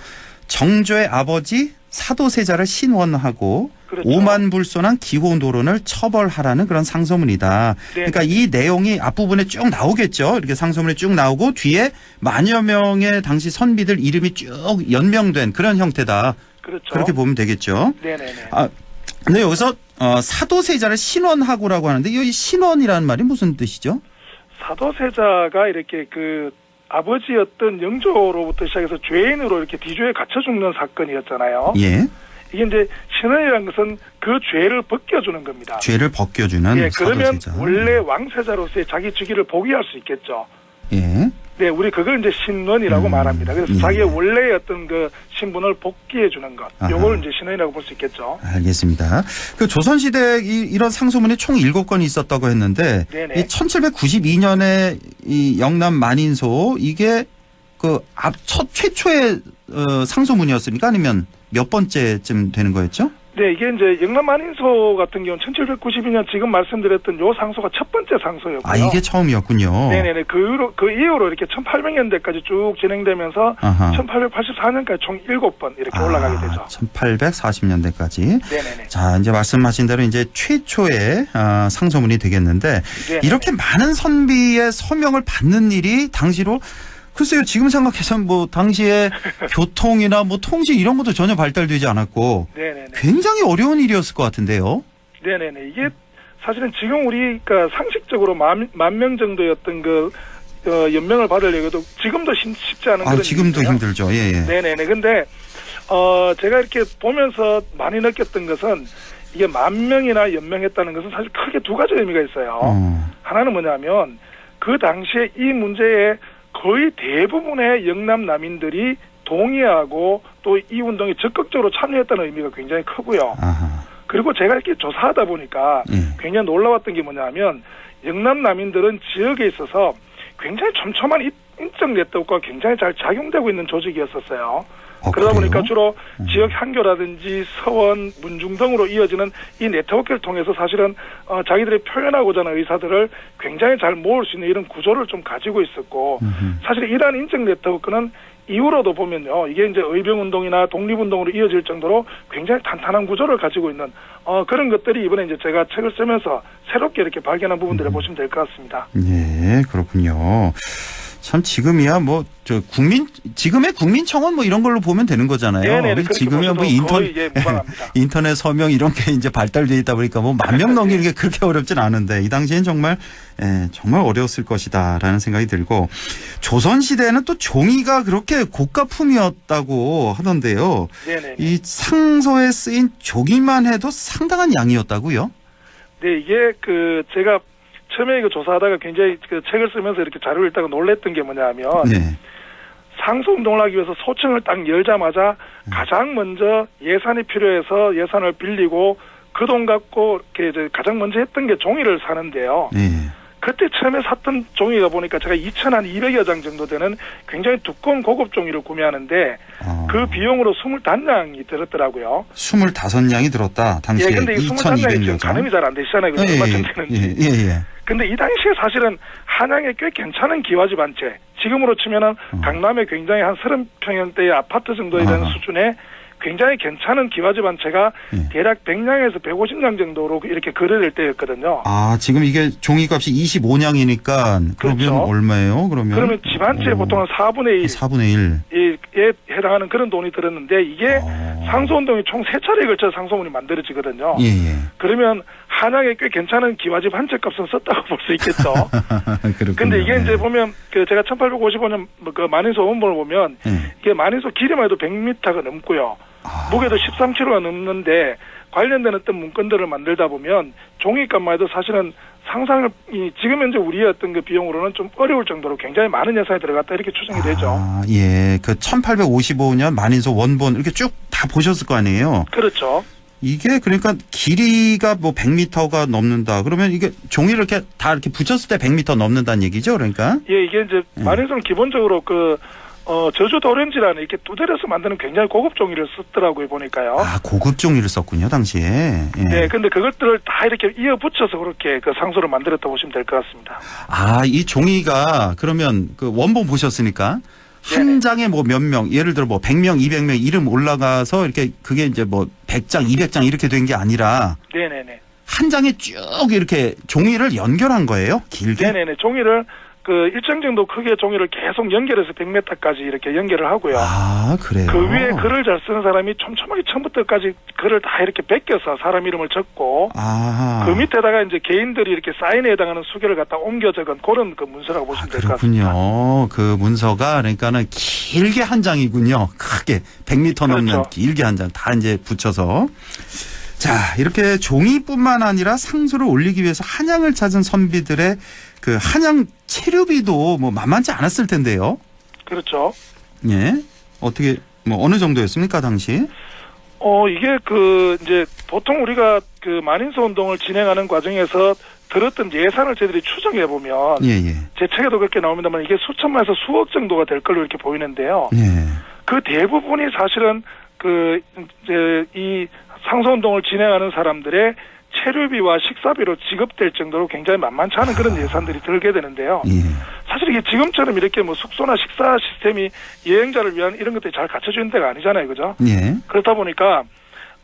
[SPEAKER 2] 정조의 아버지 사도세자를 신원하고
[SPEAKER 11] 그렇죠.
[SPEAKER 2] 오만불손한 기호노론을 처벌하라는 그런 상소문이다. 그러니까 이 내용이 앞부분에 쭉 나오겠죠. 이렇게 상소문이 쭉 나오고 뒤에 만여 명의 당시 선비들 이름이 쭉 연명된 그런 형태다.
[SPEAKER 11] 그렇죠.
[SPEAKER 2] 그렇게 보면 되겠죠.
[SPEAKER 11] 네네네.
[SPEAKER 2] 근데 여기서 사도세자를 신원하고라고 하는데 이 신원이라는 말이 무슨 뜻이죠?
[SPEAKER 11] 사도세자가 이렇게 그 아버지였던 영조로부터 시작해서 죄인으로 이렇게 뒤조에 갇혀 죽는 사건이었잖아요.
[SPEAKER 2] 예.
[SPEAKER 11] 이게 이제 신원이라는 것은 그 죄를 벗겨주는 겁니다.
[SPEAKER 2] 죄를 벗겨주는
[SPEAKER 11] 예, 그러면
[SPEAKER 2] 사도세자.
[SPEAKER 11] 원래 왕세자로서의 자기 직위를 포기할 수 있겠죠.
[SPEAKER 2] 예.
[SPEAKER 11] 네, 우리 그걸 이제 신원이라고 말합니다. 그래서
[SPEAKER 2] 예.
[SPEAKER 11] 자기의 원래의 어떤 그 신분을 복귀해 주는 것,
[SPEAKER 2] 아하.
[SPEAKER 11] 요걸 이제 신원이라고 볼 수 있겠죠.
[SPEAKER 2] 알겠습니다. 그 조선시대 이런 상소문이 총 7건이 있었다고 했는데,
[SPEAKER 11] 네네.
[SPEAKER 2] 이 1792년에 이 영남 만인소, 이게 그 최초의 상소문이었습니까? 아니면 몇 번째쯤 되는 거였죠?
[SPEAKER 11] 네, 이게 이제 영남 만인소 같은 경우는 1792년 지금 말씀드렸던 요 상소가 첫 번째 상소였고요.
[SPEAKER 2] 아, 이게 처음이었군요.
[SPEAKER 11] 네네네. 그 이후로 이렇게 1800년대까지 쭉 진행되면서
[SPEAKER 2] 아하.
[SPEAKER 11] 1884년까지 총 7번 이렇게 올라가게 되죠.
[SPEAKER 2] 1840년대까지.
[SPEAKER 11] 네네네.
[SPEAKER 2] 자, 이제 말씀하신 대로 이제 최초의 상소문이 되겠는데,
[SPEAKER 11] 네네.
[SPEAKER 2] 이렇게 많은 선비의 서명을 받는 일이 당시로 글쎄요, 지금 생각해서는 뭐 당시에 교통이나 뭐 통신 이런 것도 전혀 발달되지 않았고
[SPEAKER 11] 네네네.
[SPEAKER 2] 굉장히 어려운 일이었을 것 같은데요.
[SPEAKER 11] 네네네. 이게 사실은 지금 우리가 상식적으로 만 명 정도였던 그 연명을 받으려고도 지금도 쉽지 않은 그런
[SPEAKER 2] 지금도
[SPEAKER 11] 일이고요.
[SPEAKER 2] 힘들죠. 예, 예.
[SPEAKER 11] 네네네. 근데 제가 이렇게 보면서 많이 느꼈던 것은 이게 10,000명이나 연명했다는 것은 사실 크게 두 가지 의미가 있어요. 하나는 뭐냐면 그 당시에 이 문제에 거의 대부분의 영남 남인들이 동의하고 또 이 운동에 적극적으로 참여했다는 의미가 굉장히 크고요.
[SPEAKER 2] 아하.
[SPEAKER 11] 그리고 제가 이렇게 조사하다 보니까 굉장히 놀라웠던 게 뭐냐면 영남 남인들은 지역에 있어서 굉장히 촘촘한 인적 네트워크가 굉장히 잘 작용되고 있는 조직이었었어요. 그러다
[SPEAKER 2] 그래요?
[SPEAKER 11] 보니까 주로 지역 향교라든지 서원, 문중 등으로 이어지는 이 네트워크를 통해서 사실은 자기들이 표현하고자 하는 의사들을 굉장히 잘 모을 수 있는 이런 구조를 좀 가지고 있었고 사실 이러한 인적 네트워크는 이후로도 보면요. 이게 이제 의병운동이나 독립운동으로 이어질 정도로 굉장히 탄탄한 구조를 가지고 있는 그런 것들이 이번에 이제 제가 책을 쓰면서 새롭게 이렇게 발견한 부분들을 보시면 될 것 같습니다.
[SPEAKER 2] 네, 그렇군요. 참 지금이야 뭐 지금의 국민청원 뭐 이런 걸로 보면 되는 거잖아요.
[SPEAKER 11] 네네,
[SPEAKER 2] 지금이야 뭐 인터넷 서명 이런 게 이제 발달돼 있다 보니까 뭐 10,000명 넘기는 게 그렇게 어렵진 않은데 이 당시엔 정말 정말 어려웠을 것이다라는 생각이 들고 조선 시대에는 또 종이가 그렇게 고가품이었다고 하던데요.
[SPEAKER 11] 네네.
[SPEAKER 2] 이 상소에 쓰인 종이만 해도 상당한 양이었다고요?
[SPEAKER 11] 네, 이게 제가 처음에 이거 조사하다가 굉장히 그 책을 쓰면서 이렇게 자료를 읽다가 놀랬던 게 뭐냐면 상소 운동을 하기 위해서 소청을 딱 열자마자 가장 먼저 예산이 필요해서 예산을 빌리고 그 돈 갖고 이렇게 이제 가장 먼저 했던 게 종이를 사는데요. 그때 처음에 샀던 종이가 보니까 제가 2,200여 장 정도 되는 굉장히 두꺼운 고급 종이를 구매하는데 그 비용으로 25냥이 들었더라고요.
[SPEAKER 2] 25냥이 들었다. 당시에.
[SPEAKER 11] 예, 근데 이 25냥이 지금 가늠이 잘 안 되시잖아요. 얼마쯤 되는지. 근데 이 당시에 사실은 한양에 꽤 괜찮은 기와집 한 채, 지금으로 치면은 강남에 굉장히 한 30평형대의 아파트 정도에 되는 수준의 굉장히 괜찮은 기와집 한 채가 대략 100냥에서 150냥 정도로 이렇게 거래될 때였거든요.
[SPEAKER 2] 아, 지금 이게 종이값이 25냥이니까 그러면
[SPEAKER 11] 그렇죠.
[SPEAKER 2] 얼마예요? 그러면
[SPEAKER 11] 집 한 채 보통 한 4분의 1.
[SPEAKER 2] 4분의
[SPEAKER 11] 1에 해당하는 그런 돈이 들었는데 이게 상소운동이 총 3차례에 걸쳐 상소문이 만들어지거든요.
[SPEAKER 2] 예.
[SPEAKER 11] 그러면 한양에 꽤 괜찮은 기와집 한 채 값은 썼다고 볼 수 있겠죠. 근데 이게 이제 보면 제가 1855년 그 만인소 원본을 보면 이게 만인소 길이만 해도 100m가 넘고요. 무게도 13kg가 넘는데 관련된 어떤 문건들을 만들다 보면 종이값만 해도 사실은 상상을 지금 현재 우리의 어떤 그 비용으로는 좀 어려울 정도로 굉장히 많은 예산이 들어갔다 이렇게 추정이 되죠.
[SPEAKER 2] 예. 그 1855년 만인소 원본 이렇게 쭉 다 보셨을 거 아니에요?
[SPEAKER 11] 그렇죠.
[SPEAKER 2] 이게 그러니까 길이가 뭐 100m가 넘는다. 그러면 이게 종이를 이렇게 다 이렇게 붙였을 때 100m 넘는다는 얘기죠, 그러니까?
[SPEAKER 11] 예, 이게 이제 만인소는 기본적으로 저주도 오렌지라는 이렇게 두드려서 만드는 굉장히 고급 종이를 썼더라고요, 보니까요.
[SPEAKER 2] 아, 고급 종이를 썼군요, 당시에.
[SPEAKER 11] 네, 근데 그것들을 다 이렇게 이어 붙여서 그렇게 그 상소를 만들었다고 보시면 될 것 같습니다.
[SPEAKER 2] 아, 이 종이가 그러면 그 원본 보셨으니까 한 장에 뭐 몇 명, 예를 들어 뭐 100명, 200명 이름 올라가서 이렇게 그게 이제 뭐 100장, 200장 이렇게 된 게 아니라
[SPEAKER 11] 네네네.
[SPEAKER 2] 한 장에 쭉 이렇게 종이를 연결한 거예요? 길게?
[SPEAKER 11] 네네네. 종이를 그 일정 정도 크기의 종이를 계속 연결해서 100m까지 이렇게 연결을 하고요.
[SPEAKER 2] 아, 그래요?
[SPEAKER 11] 그 위에 글을 잘 쓰는 사람이 촘촘하게 처음부터까지 글을 다 이렇게 베껴서 사람 이름을 적고 그 밑에다가 이제 개인들이 이렇게 사인에 해당하는 수개를 갖다 옮겨 적은 그런 그 문서라고 보시면 될 것 같습니다.
[SPEAKER 2] 그렇군요. 그 문서가 그러니까는 길게 한 장이군요. 크게 100m 넘는
[SPEAKER 11] 그렇죠.
[SPEAKER 2] 길게 한 장 다 이제 붙여서. 자, 이렇게 종이뿐만 아니라 상소를 올리기 위해서 한양을 찾은 선비들의 그 한양 체류비도 뭐 만만치 않았을 텐데요.
[SPEAKER 11] 그렇죠.
[SPEAKER 2] 예. 어떻게 뭐 어느 정도였습니까, 당시?
[SPEAKER 11] 이게 그 이제 보통 우리가 그 만인소 운동을 진행하는 과정에서 들었던 예산을 저희들이 추정해 보면 제 책에도 그렇게 나옵니다만 이게 수천만에서 수억 정도가 될 걸로 이렇게 보이는데요. 그 대부분이 사실은 그 이제 이 상소 운동을 진행하는 사람들의 체류비와 식사비로 지급될 정도로 굉장히 만만치 않은 그런 예산들이 들게 되는데요. 사실 이게 지금처럼 이렇게 뭐 숙소나 식사 시스템이 여행자를 위한 이런 것들이 잘 갖춰지는 데가 아니잖아요, 그죠? 그렇다 보니까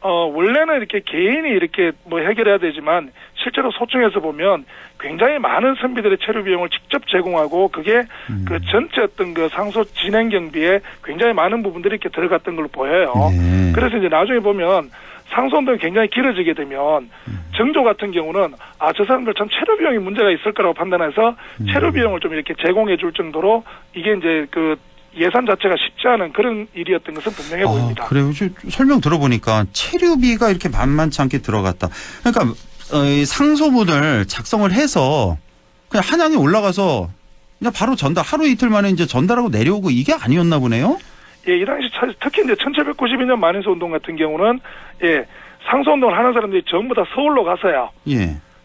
[SPEAKER 11] 원래는 이렇게 개인이 이렇게 뭐 해결해야 되지만 실제로 소청에서 보면 굉장히 많은 선비들의 체류 비용을 직접 제공하고 그게 그 전체 어떤 그 상소 진행 경비에 굉장히 많은 부분들이 이렇게 들어갔던 걸로 보여요. 그래서 이제 나중에 보면 상소 운동이 굉장히 길어지게 되면 정조 같은 경우는 저 사람들 참 체류 비용이 문제가 있을 거라고 판단해서 체류 비용을 좀 이렇게 제공해 줄 정도로 이게 이제 그 예산 자체가 쉽지 않은 그런 일이었던 것은 분명해 보입니다.
[SPEAKER 2] 그래요. 설명 들어보니까 체류비가 이렇게 만만치 않게 들어갔다. 그러니까 이 상소문을 작성을 해서 그냥 한양에 올라가서 그냥 바로 전달, 하루 이틀 만에 이제 전달하고 내려오고 이게 아니었나 보네요.
[SPEAKER 11] 예, 이 당시 특히 이제 1792년 만인소 운동 같은 경우는 상소 운동을 하는 사람들이 전부 다 서울로 가서요.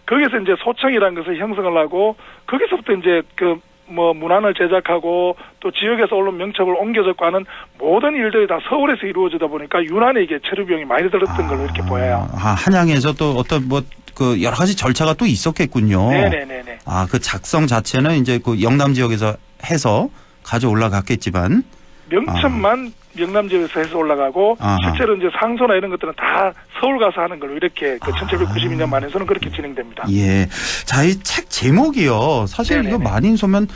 [SPEAKER 11] 거기서 이제 소청이라는 것을 형성을 하고 거기서부터 이제 그 뭐 문안을 제작하고 또 지역에서 언론 명첩을 옮겨 적고 하는 모든 일들이 다 서울에서 이루어지다 보니까 유난히 이게 체류 비용이 많이 들었던 걸로 이렇게 보여요.
[SPEAKER 2] 한양에서 또 어떤 뭐 그 여러 가지 절차가 또 있었겠군요.
[SPEAKER 11] 네네네네.
[SPEAKER 2] 그 작성 자체는 이제 그 영남 지역에서 해서 가져 올라갔겠지만
[SPEAKER 11] 명첩만 영남 지역에서 해서 올라가고 실제로 이제 상소나 이런 것들은 다 서울 가서 하는 걸로 이렇게 그 1792년 만에서는 그렇게 진행됩니다.
[SPEAKER 2] 예. 자, 이 책 제목이요. 사실
[SPEAKER 11] 네네네.
[SPEAKER 2] 이거 만인소면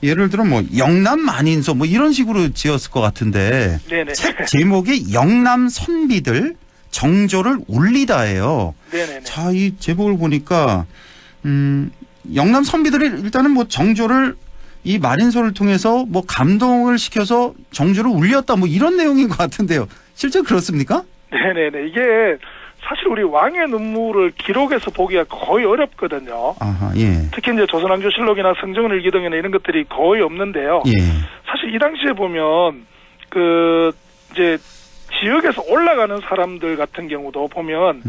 [SPEAKER 2] 예를 들어 뭐 영남 만인소 뭐 이런 식으로 지었을 것 같은데
[SPEAKER 11] 네네.
[SPEAKER 2] 책 제목이 영남 선비들 정조를 울리다예요.
[SPEAKER 11] 네네네.
[SPEAKER 2] 자, 이 제목을 보니까 영남 선비들이 일단은 뭐 정조를 이 만인소를 통해서 뭐 감동을 시켜서 정조를 울렸다 뭐 이런 내용인 것 같은데요. 실제 그렇습니까?
[SPEAKER 11] 네네네. 이게 사실 우리 왕의 눈물을 기록해서 보기가 거의 어렵거든요. 특히 이제 조선왕조실록이나 성정일기 등이나 이런 것들이 거의 없는데요. 사실 이 당시에 보면 그 이제 지역에서 올라가는 사람들 같은 경우도 보면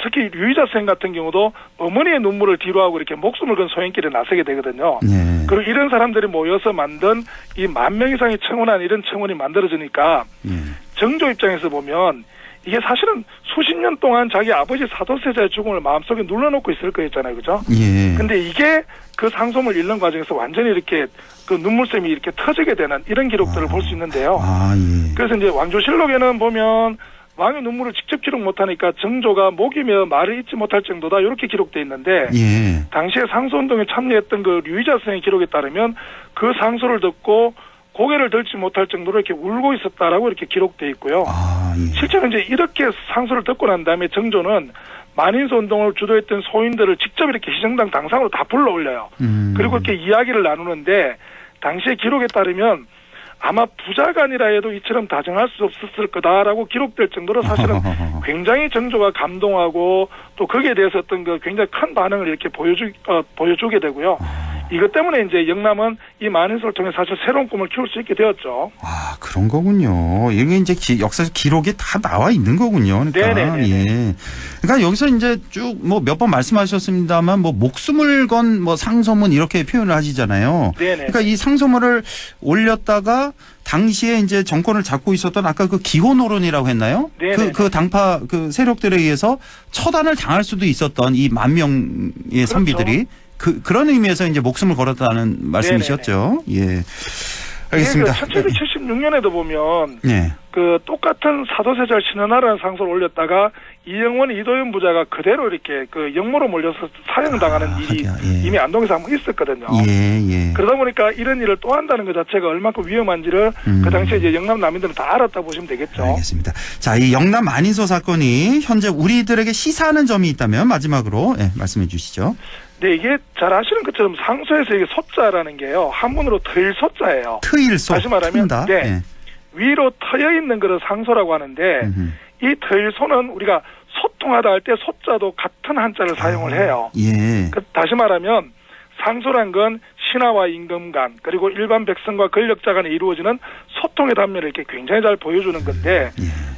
[SPEAKER 11] 특히 유의자 선생 같은 경우도 어머니의 눈물을 뒤로하고 이렇게 목숨을 건 소행길에 나서게 되거든요. 그리고 이런 사람들이 모여서 만든 이 10,000명 이상의 청원안 이런 청원이 만들어지니까 정조 입장에서 보면 이게 사실은 수십 년 동안 자기 아버지 사도세자의 죽음을 마음속에 눌러놓고 있을 거였잖아요. 그죠? 근데 이게 그 상소문을 읽는 과정에서 완전히 이렇게 그 눈물샘이 이렇게 터지게 되는 이런 기록들을 볼 수 있는데요. 그래서 이제 왕조실록에는 보면 왕의 눈물을 직접 기록 못하니까 정조가 목이며 말을 잊지 못할 정도다 이렇게 기록돼 있는데 당시에 상소운동에 참여했던 그 류의자 선생의 기록에 따르면 그 상소를 듣고 고개를 들지 못할 정도로 이렇게 울고 있었다라고 이렇게 기록돼 있고요. 실제로 이제 이렇게 상소를 듣고 난 다음에 정조는 만인소 운동을 주도했던 소인들을 직접 이렇게 희정당 당상으로 다 불러올려요. 그리고 이렇게 이야기를 나누는데 당시의 기록에 따르면 아마 부자간이라 해도 이처럼 다정할 수 없었을 거다라고 기록될 정도로 사실은 굉장히 정조가 감동하고 또 거기에 대해서 어떤 그 굉장히 큰 반응을 이렇게 보여주게 되고요. 이것 때문에 이제 영남은 이 만인소를 통해 사실 새로운 꿈을 키울 수 있게 되었죠.
[SPEAKER 2] 그런 거군요. 이게 이제 역사적 기록에 다 나와 있는 거군요. 그러니까.
[SPEAKER 11] 네네네.
[SPEAKER 2] 그러니까 여기서 이제 쭉 뭐 몇 번 말씀하셨습니다만 뭐 목숨을 건 뭐 상소문 이렇게 표현을 하시잖아요. 그러니까 이 상소문을 올렸다가 당시에 이제 정권을 잡고 있었던 아까 그 기호노론이라고 했나요? 그 당파 그 세력들에 의해서 처단을 당할 수도 있었던 이 10,000명의 선비들이 그런 의미에서 이제 목숨을 걸었다는 말씀이셨죠. 예. 알겠습니다.
[SPEAKER 11] 1770 2016년에도 보면
[SPEAKER 2] 네.
[SPEAKER 11] 그 똑같은 사도세자를 신원하라는 상소를 올렸다가 이영원, 이도현 부자가 그대로 이렇게 그 역모로 몰려서 사형당하는 일이 이미 안동에서 한번 있었거든요.
[SPEAKER 2] 예.
[SPEAKER 11] 그러다 보니까 이런 일을 또 한다는 것 자체가 얼마큼 위험한지를 그 당시에 이제 영남 남인들은 다 알았다고 보시면 되겠죠.
[SPEAKER 2] 알겠습니다. 자, 이 영남 만인소 사건이 현재 우리들에게 시사하는 점이 있다면 마지막으로 말씀해 주시죠.
[SPEAKER 11] 네, 이게 잘 아시는 것처럼 상소에서 이게 소자라는 게요. 한문으로 트일소자예요.
[SPEAKER 2] 트일소.
[SPEAKER 11] 다시 말하면
[SPEAKER 2] 튼다.
[SPEAKER 11] 네. 위로 트여 있는 것을 상소라고 하는데 이 트일소는 우리가 소통하다 할 때 소자도 같은 한자를 사용을 해요.
[SPEAKER 2] 예.
[SPEAKER 11] 다시 말하면 상소란 건 신하와 임금 간 그리고 일반 백성과 권력자 간에 이루어지는 소통의 단면을 이렇게 굉장히 잘 보여주는 건데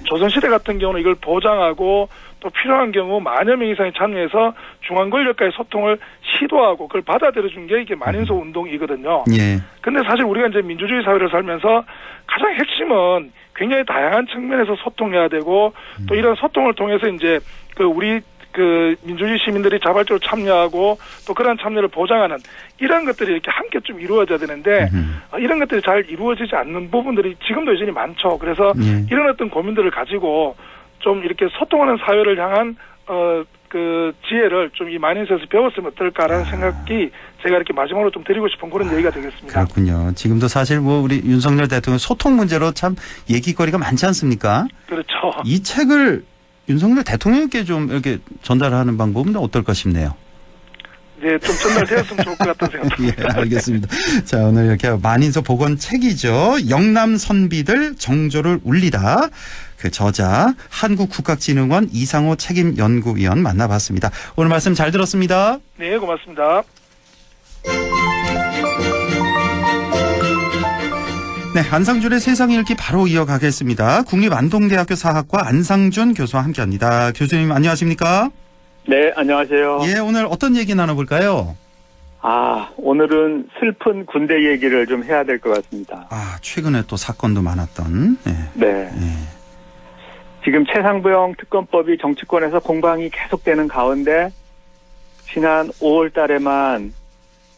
[SPEAKER 11] 조선시대 같은 경우는 이걸 보장하고 또 필요한 경우 만여 명 이상이 참여해서 중앙 권력과의 소통을 시도하고 그걸 받아들여준 게 이게 만인소 운동이거든요.
[SPEAKER 2] 예.
[SPEAKER 11] 근데 사실 우리가 이제 민주주의 사회를 살면서 가장 핵심은 굉장히 다양한 측면에서 소통해야 되고 또 이런 소통을 통해서 이제 우리 민주주의 시민들이 자발적으로 참여하고 또 그런 참여를 보장하는 이런 것들이 이렇게 함께 좀 이루어져야 되는데 이런 것들이 잘 이루어지지 않는 부분들이 지금도 여전히 많죠. 그래서 이런 어떤 고민들을 가지고 좀 이렇게 소통하는 사회를 향한 그 지혜를 좀 이 만인소에서 배웠으면 어떨까라는 생각이 제가 이렇게 마지막으로 좀 드리고 싶은 그런 얘기가 되겠습니다.
[SPEAKER 2] 그렇군요. 지금도 사실 우리 윤석열 대통령 소통 문제로 참 얘기거리가 많지 않습니까?
[SPEAKER 11] 그렇죠.
[SPEAKER 2] 이 책을 윤석열 대통령께 좀 이렇게 전달하는 방법은 어떨까 싶네요.
[SPEAKER 11] 네, 좀 전달되었으면 좋을 것 같다는 생각입니다.
[SPEAKER 2] 예, 알겠습니다. 자, 오늘 이렇게 만인소 복원 책이죠. 영남 선비들 정조를 울리다. 그 저자 한국국학진흥원 이상호 책임연구위원 만나봤습니다. 오늘 말씀 잘 들었습니다.
[SPEAKER 11] 네, 고맙습니다.
[SPEAKER 2] 네, 안상준의 세상 읽기 바로 이어가겠습니다. 국립안동대학교 사학과 안상준 교수와 함께합니다. 교수님 안녕하십니까?
[SPEAKER 12] 네, 안녕하세요.
[SPEAKER 2] 예, 오늘 어떤 얘기 나눠볼까요?
[SPEAKER 12] 오늘은 슬픈 군대 얘기를 좀 해야 될 것 같습니다.
[SPEAKER 2] 최근에 또 사건도 많았던.
[SPEAKER 12] 네. 지금 최상병 특검법이 정치권에서 공방이 계속되는 가운데 지난 5월 달에만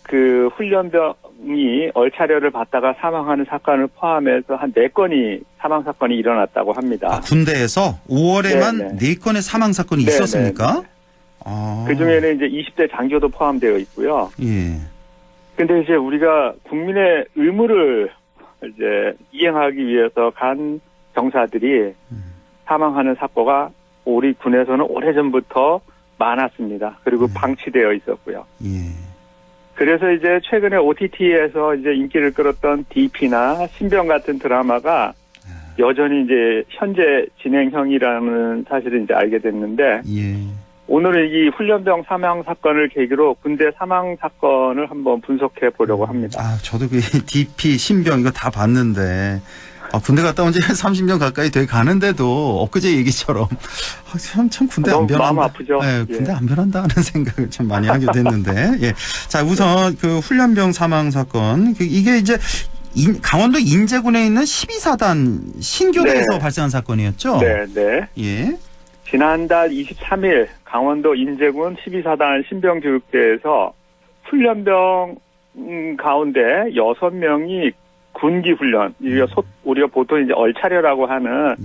[SPEAKER 12] 그 훈련병이 얼차려를 받다가 사망하는 사건을 포함해서 한 4건이 사망 사건이 일어났다고 합니다.
[SPEAKER 2] 군대에서 5월에만 4건의 사망 사건이 있었습니까?
[SPEAKER 12] 그 중에는 이제 20대 장교도 포함되어 있고요.
[SPEAKER 2] 예.
[SPEAKER 12] 근데 이제 우리가 국민의 의무를 이제 이행하기 위해서 간 병사들이 사망하는 사고가 우리 군에서는 오래전부터 많았습니다. 그리고 방치되어 있었고요.
[SPEAKER 2] 예.
[SPEAKER 12] 그래서 이제 최근에 OTT에서 이제 인기를 끌었던 DP나 신병 같은 드라마가 여전히 이제 현재 진행형이라는 사실을 이제 알게 됐는데, 오늘은 이 훈련병 사망 사건을 계기로 군대 사망 사건을 한번 분석해 보려고 합니다.
[SPEAKER 2] 저도 그 DP, 신병 이거 다 봤는데, 군대 갔다 온 지 30년 가까이 돼 가는데도 엊그제 얘기처럼 참 군대 안 변한다.
[SPEAKER 12] 마음 아프죠.
[SPEAKER 2] 네, 군대 안 변한다 하는 생각을 참 많이 하게 됐는데. 예. 자, 우선 그 훈련병 사망 사건 이게 이제 강원도 인제군에 있는 12사단 신교대에서 발생한 사건이었죠.
[SPEAKER 12] 네.
[SPEAKER 2] 예.
[SPEAKER 12] 지난달 23일 강원도 인제군 12사단 신병교육대에서 훈련병 가운데 6명이 군기 훈련, 우리가 보통 이제 얼차려라고 하는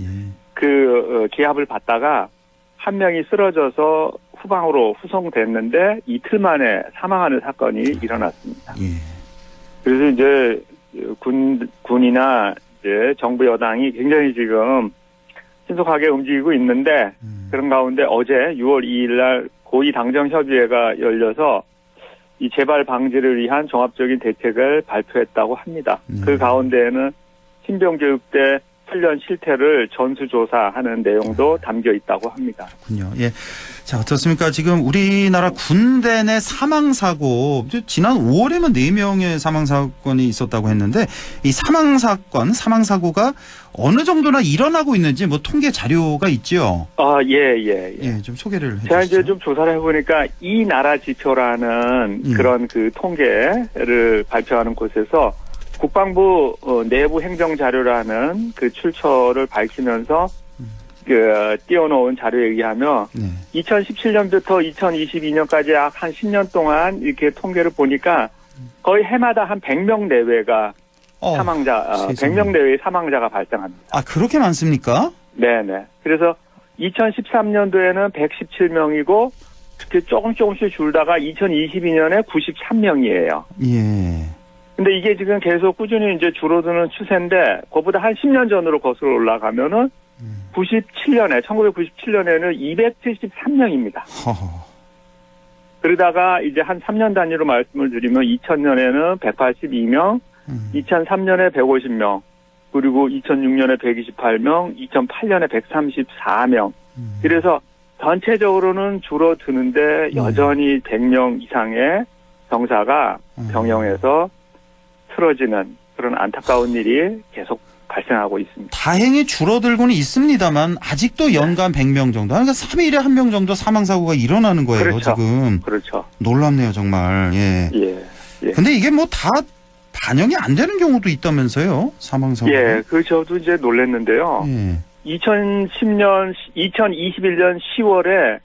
[SPEAKER 12] 그 기합을 받다가 한 명이 쓰러져서 후방으로 후송됐는데 이틀 만에 사망하는 사건이 일어났습니다. 그래서 이제 군이나 이제 정부 여당이 굉장히 지금 신속하게 움직이고 있는데 그런 가운데 어제 6월 2일 날 고위 당정 협의회가 열려서 이 재발 방지를 위한 종합적인 대책을 발표했다고 합니다. 그 가운데에는 신병교육대 훈련 실태를 전수조사하는 내용도 담겨 있다고 합니다.
[SPEAKER 2] 그렇군요. 예. 자, 어떻습니까? 지금 우리나라 군대 내 사망사고, 지난 5월에만 4명의 사망사건이 있었다고 했는데, 이 사망사고가 어느 정도나 일어나고 있는지 뭐 통계 자료가 있죠?
[SPEAKER 12] 예.
[SPEAKER 2] 좀 소개를 해주시죠.
[SPEAKER 12] 제가 이제 좀 조사를 해보니까 이 나라 지표라는 그런 그 통계를 발표하는 곳에서 국방부 내부 행정 자료라는 그 출처를 밝히면서 띄워놓은 자료에 의하면 2017년부터 2022년까지 약 한 10년 동안 이렇게 통계를 보니까 거의 해마다 한 100명 내외가 사망자, 100명 내외의 사망자가 발생합니다.
[SPEAKER 2] 아, 그렇게 많습니까?
[SPEAKER 12] 네네. 그래서 2013년도에는 117명이고, 특히 조금씩 줄다가 2022년에 93명이에요.
[SPEAKER 2] 예.
[SPEAKER 12] 근데 이게 지금 계속 꾸준히 이제 줄어드는 추세인데, 그보다 한 10년 전으로 거슬러 올라가면은, 1997년에는 273명입니다. 그러다가 이제 한 3년 단위로 말씀을 드리면 2000년에는 182명, 2003년에 150명, 그리고 2006년에 128명, 2008년에 134명. 그래서 전체적으로는 줄어드는데 여전히 100명 이상의 병사가 병영에서 쓰러지는 그런 안타까운 일이 계속 발생하고 있습니다.
[SPEAKER 2] 다행히 줄어들고는 있습니다만 아직도 연간 100명 정도, 그러니까 3일에 1명 정도 사망사고가 일어나는 거예요.
[SPEAKER 12] 그렇죠.
[SPEAKER 2] 지금.
[SPEAKER 12] 그렇죠.
[SPEAKER 2] 놀랍네요, 정말. 예.
[SPEAKER 12] 예.
[SPEAKER 2] 근데 이게 뭐 다 반영이 안 되는 경우도 있다면서요, 사망사고.
[SPEAKER 12] 예, 저도 이제 놀랐는데요.
[SPEAKER 2] 예.
[SPEAKER 12] 2021년 10월에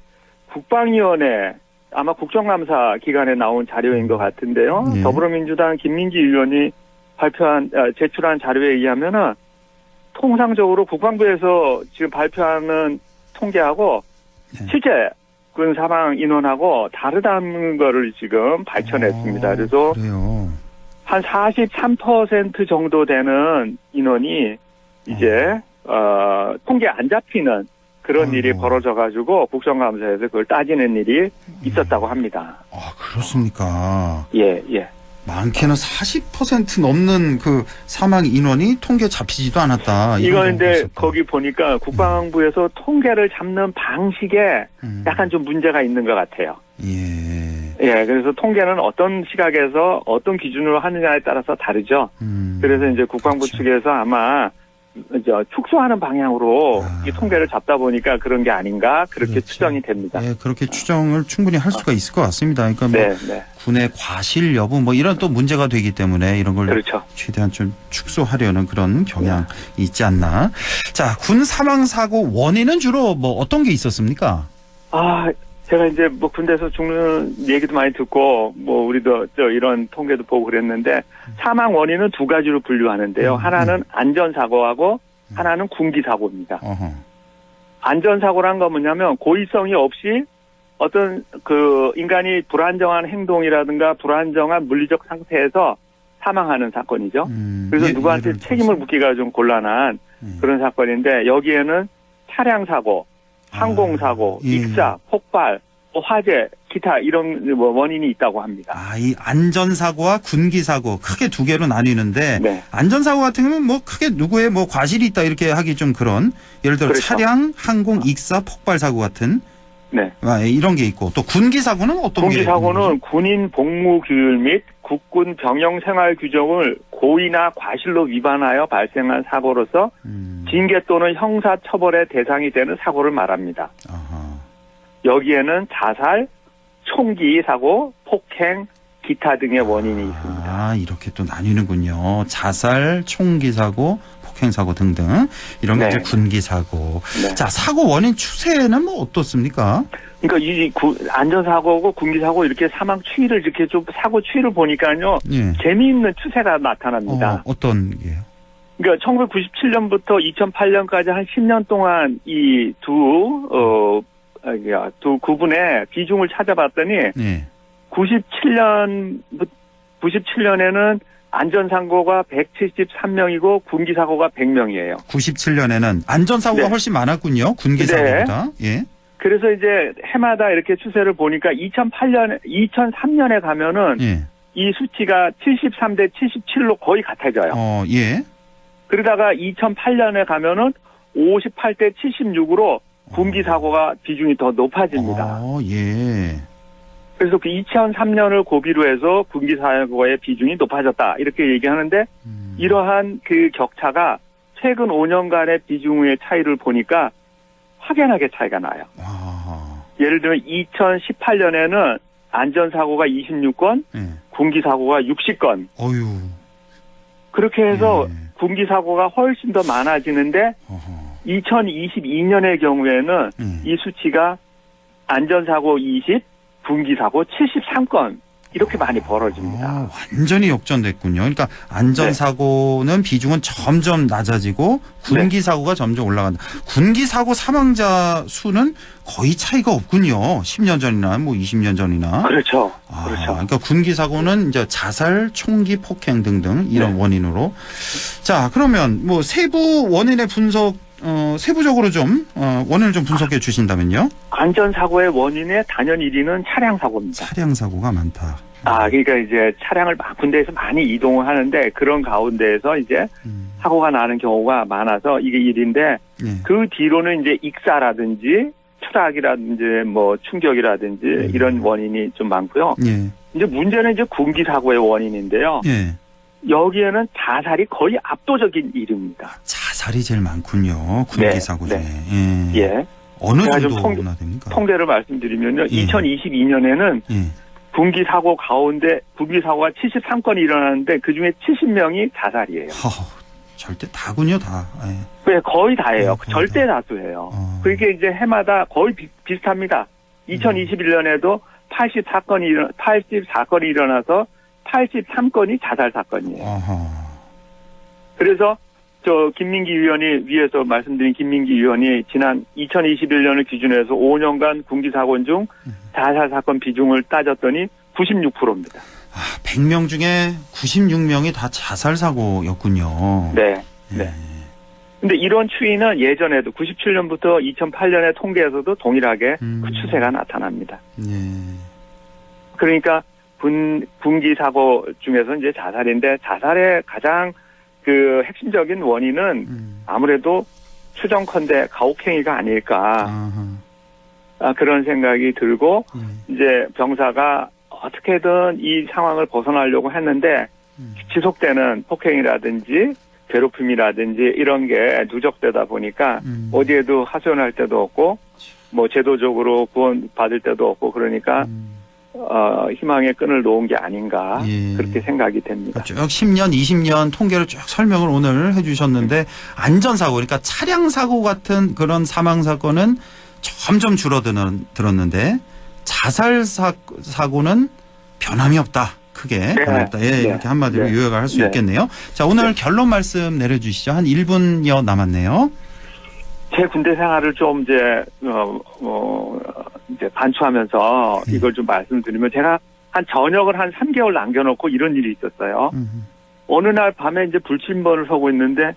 [SPEAKER 12] 국방위원회 아마 국정감사 기간에 나온 자료인 것 같은데요.
[SPEAKER 2] 예.
[SPEAKER 12] 더불어민주당 김민기 의원이 제출한 자료에 의하면은 통상적으로 국방부에서 지금 발표하는 통계하고 실제 군 사망 인원하고 다르다는 거를 지금 밝혀냈습니다. 그래서
[SPEAKER 2] 그래요.
[SPEAKER 12] 한 43% 정도 되는 인원이 이제 통계 안 잡히는 그런 일이 벌어져가지고 국정감사에서 그걸 따지는 일이 있었다고 합니다.
[SPEAKER 2] 아, 그렇습니까?
[SPEAKER 12] 예.
[SPEAKER 2] 많게는 40% 넘는 그 사망 인원이 통계 잡히지도 않았다.
[SPEAKER 12] 이건 근데 거기 보니까 국방부에서 통계를 잡는 방식에 약간 좀 문제가 있는 것 같아요. 예, 그래서 통계는 어떤 시각에서 어떤 기준으로 하느냐에 따라서 다르죠. 그래서 이제 국방부 측에서 아마 축소하는 방향으로 이 통계를 잡다 보니까 그런 게 아닌가 그렇게 추정이 됩니다.
[SPEAKER 2] 네, 그렇게 추정을 충분히 할 수가 있을 것 같습니다. 그러니까 뭐 군의 과실 여부 뭐 이런 또 문제가 되기 때문에 이런 걸 최대한 좀 축소하려는 그런 경향이 있지 않나. 자, 군 사망 사고 원인은 주로 뭐 어떤 게 있었습니까?
[SPEAKER 12] 제가 이제 뭐 군대에서 죽는 얘기도 많이 듣고 뭐 우리도 이런 통계도 보고 그랬는데 사망 원인은 두 가지로 분류하는데요. 하나는 안전사고하고 하나는 군기사고입니다. 안전사고란 건 뭐냐면 고의성이 없이 어떤 그 인간이 불안정한 행동이라든가 불안정한 물리적 상태에서 사망하는 사건이죠. 그래서 누구한테 책임을 묻기가 좀 곤란한 그런 사건인데 여기에는 차량사고, 항공사고, 익사, 폭발, 화재, 기타 이런 원인이 있다고 합니다.
[SPEAKER 2] 이 안전사고와 군기사고 크게 두 개로 나뉘는데 안전사고 같은 경우는 뭐 크게 누구의 뭐 과실이 있다 이렇게 하기 좀 그런 예를 들어 차량, 항공, 익사, 폭발사고 같은 이런 게 있고 또 군기사고는 어떤 게 있는 거죠?
[SPEAKER 12] 군기사고는 군인 복무 규율 및 국군 병영 생활 규정을 고의나 과실로 위반하여 발생한 사고로서 징계 또는 형사 처벌의 대상이 되는 사고를 말합니다. 여기에는 자살, 총기 사고, 폭행, 기타 등의 원인이 있습니다.
[SPEAKER 2] 이렇게 또 나뉘는군요. 자살, 총기 사고, 폭행 사고 등등 이런 게 이제 군기 사고. 자, 사고 원인 추세는 뭐 어떻습니까?
[SPEAKER 12] 그러니까 이 안전사고고 군기사고 이렇게 사망 추이를 이렇게 좀 사고 추이를 보니까요. 재미있는 추세가 나타납니다.
[SPEAKER 2] 어떤 게요?
[SPEAKER 12] 그러니까 1997년부터 2008년까지 한 10년 동안 이 두 구분의 비중을 찾아봤더니 97년에는 안전사고가 173명이고 군기사고가 100명이에요.
[SPEAKER 2] 97년에는 안전사고가 훨씬 많았군요. 군기사고보다.
[SPEAKER 12] 그래서 이제 해마다 이렇게 추세를 보니까 2003년에 가면은 이 수치가 73대 77로 거의 같아져요. 그러다가 2008년에 가면은 58대 76으로 군기사고가 비중이 더 높아집니다. 그래서 그 2003년을 고비로 해서 군기사고의 비중이 높아졌다. 이렇게 얘기하는데 이러한 그 격차가 최근 5년간의 비중의 차이를 보니까 확연하게 차이가 나요. 예를 들면 2018년에는 안전사고가 26건, 군기사고가 60건. 그렇게 해서 군기사고가 훨씬 더 많아지는데 2022년의 경우에는 이 수치가 안전사고 20, 군기사고 73건 이렇게 많이 벌어집니다.
[SPEAKER 2] 완전히 역전됐군요. 그러니까 안전사고는 비중은 점점 낮아지고 군기사고가 점점 올라간다. 군기사고 사망자 수는 거의 차이가 없군요. 10년 전이나 뭐 20년 전이나.
[SPEAKER 12] 그렇죠. 그렇죠.
[SPEAKER 2] 그러니까 군기사고는 이제 자살, 총기, 폭행 등등 이런 원인으로. 자, 그러면 뭐 세부 원인의 분석 세부적으로 좀 원인을 좀 분석해 주신다면요.
[SPEAKER 12] 안전사고의 원인의 단연 1위는 차량사고입니다.
[SPEAKER 2] 차량사고가 많다.
[SPEAKER 12] 그러니까 이제 차량을 군대에서 많이 이동을 하는데 그런 가운데에서 이제 사고가 나는 경우가 많아서 이게 1위인데 그 뒤로는 이제 익사라든지 추락이라든지 뭐 충격이라든지 이런 원인이 좀 많고요. 이제 문제는 이제 군기사고의 원인인데요. 여기에는 자살이 거의 압도적인 1위입니다.
[SPEAKER 2] 자살이 제일 많군요. 군기사고 중에. 어느 정도나 됩니까?
[SPEAKER 12] 통계를 말씀드리면요. 2022년에는 군기사고 가운데 군기사고가 73건이 일어나는데 그중에 70명이 자살이에요.
[SPEAKER 2] 절대 다군요, 다.
[SPEAKER 12] 네, 거의 다예요. 절대 다수예요. 그게 이제 해마다 거의 비슷합니다. 2021년에도 84건이 일어나서 83건이 자살 사건이에요. 그래서 김민기 위원이 위에서 말씀드린 김민기 위원이 지난 2021년을 기준으로 해서 5년간 군기사고 중 자살 사건 비중을 따졌더니 96%입니다.
[SPEAKER 2] 100명 중에 96명이 다 자살 사고였군요.
[SPEAKER 12] 네. 근데 이런 추이는 예전에도 97년부터 2008년의 통계에서도 동일하게 그 추세가 나타납니다. 그러니까 군기 사고 중에서 이제 자살인데 자살의 가장 그 핵심적인 원인은 아무래도 추정컨대 가혹행위가 아닐까 그런 생각이 들고 이제 병사가 어떻게든 이 상황을 벗어나려고 했는데 지속되는 폭행이라든지 괴롭힘이라든지 이런 게 누적되다 보니까 어디에도 하소연할 데도 없고 뭐 제도적으로 구원 받을 데도 없고 그러니까 희망의 끈을 놓은 게 아닌가 그렇게 생각이 됩니다.
[SPEAKER 2] 쭉 10년, 20년 통계를 쭉 설명을 오늘 해주셨는데 안전사고 그러니까 차량사고 같은 그런 사망사건은 점점 줄어들었는데 자살사고는 변함이 없다. 크게 변함이 없다. 이렇게 한마디로 요약을 할 수 있겠네요. 자, 오늘 결론 말씀 내려주시죠. 한 1분여 남았네요.
[SPEAKER 12] 제 군대 생활을 좀 이제 반추하면서 이걸 좀 말씀드리면 제가 한 전역을 한 3개월 남겨놓고 이런 일이 있었어요. 어느 날 밤에 이제 불침번을 서고 있는데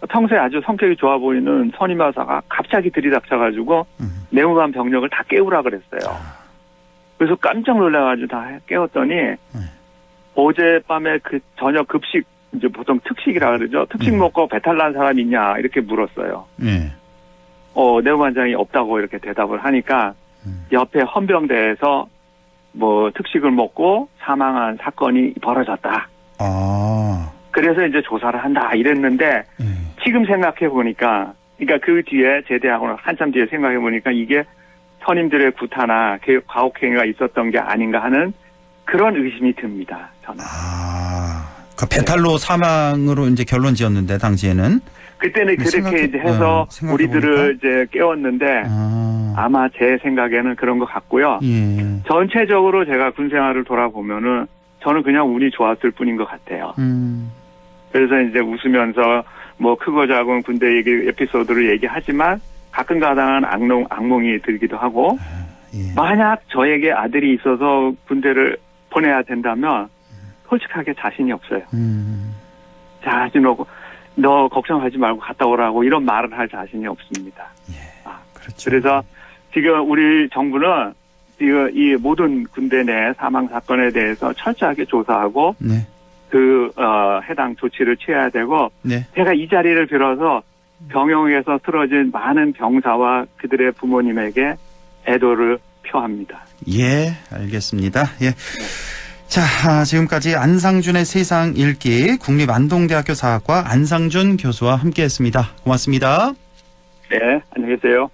[SPEAKER 12] 평소에 아주 성격이 좋아 보이는 선임하사가 갑자기 들이닥쳐가지고 내무반 병력을 다 깨우라 그랬어요. 그래서 깜짝 놀라가지고 다 깨웠더니 어젯밤에 그 저녁 급식 이제 보통 특식이라 그러죠. 특식 먹고 배탈 난 사람 있냐 이렇게 물었어요. 내무반장이 없다고 이렇게 대답을 하니까 옆에 헌병대에서 뭐 특식을 먹고 사망한 사건이 벌어졌다. 그래서 이제 조사를 한다 이랬는데 지금 생각해 보니까 그러니까 그 뒤에 제대하고 한참 뒤에 생각해 보니까 이게 선임들의 구타나 가혹행위가 있었던 게 아닌가 하는 그런 의심이 듭니다. 저는.
[SPEAKER 2] 그 배탈로 사망으로 이제 결론 지었는데 당시에는
[SPEAKER 12] 그때는 그렇게 이제 해서 우리들을 이제 깨웠는데 아마 제 생각에는 그런 것 같고요. 전체적으로 제가 군 생활을 돌아보면은 저는 그냥 운이 좋았을 뿐인 것 같아요. 그래서 이제 웃으면서 뭐 크고 작은 군대 얘기 에피소드를 얘기하지만 가끔 가다한 악몽이 들기도 하고 만약 저에게 아들이 있어서 군대를 보내야 된다면 솔직하게 자신이 없어요. 자신 없고 너 걱정하지 말고 갔다 오라고 이런 말을 할 자신이 없습니다.
[SPEAKER 2] 그렇죠.
[SPEAKER 12] 그래서 지금 우리 정부는 이 모든 군대 내 사망 사건에 대해서 철저하게 조사하고 해당 조치를 취해야 되고 제가 이 자리를 빌어서 병영에서 쓰러진 많은 병사와 그들의 부모님에게 애도를 표합니다.
[SPEAKER 2] 알겠습니다. 자, 지금까지 안상준의 세상 읽기 국립안동대학교 사학과 안상준 교수와 함께했습니다. 고맙습니다.
[SPEAKER 12] 네, 안녕히 계세요.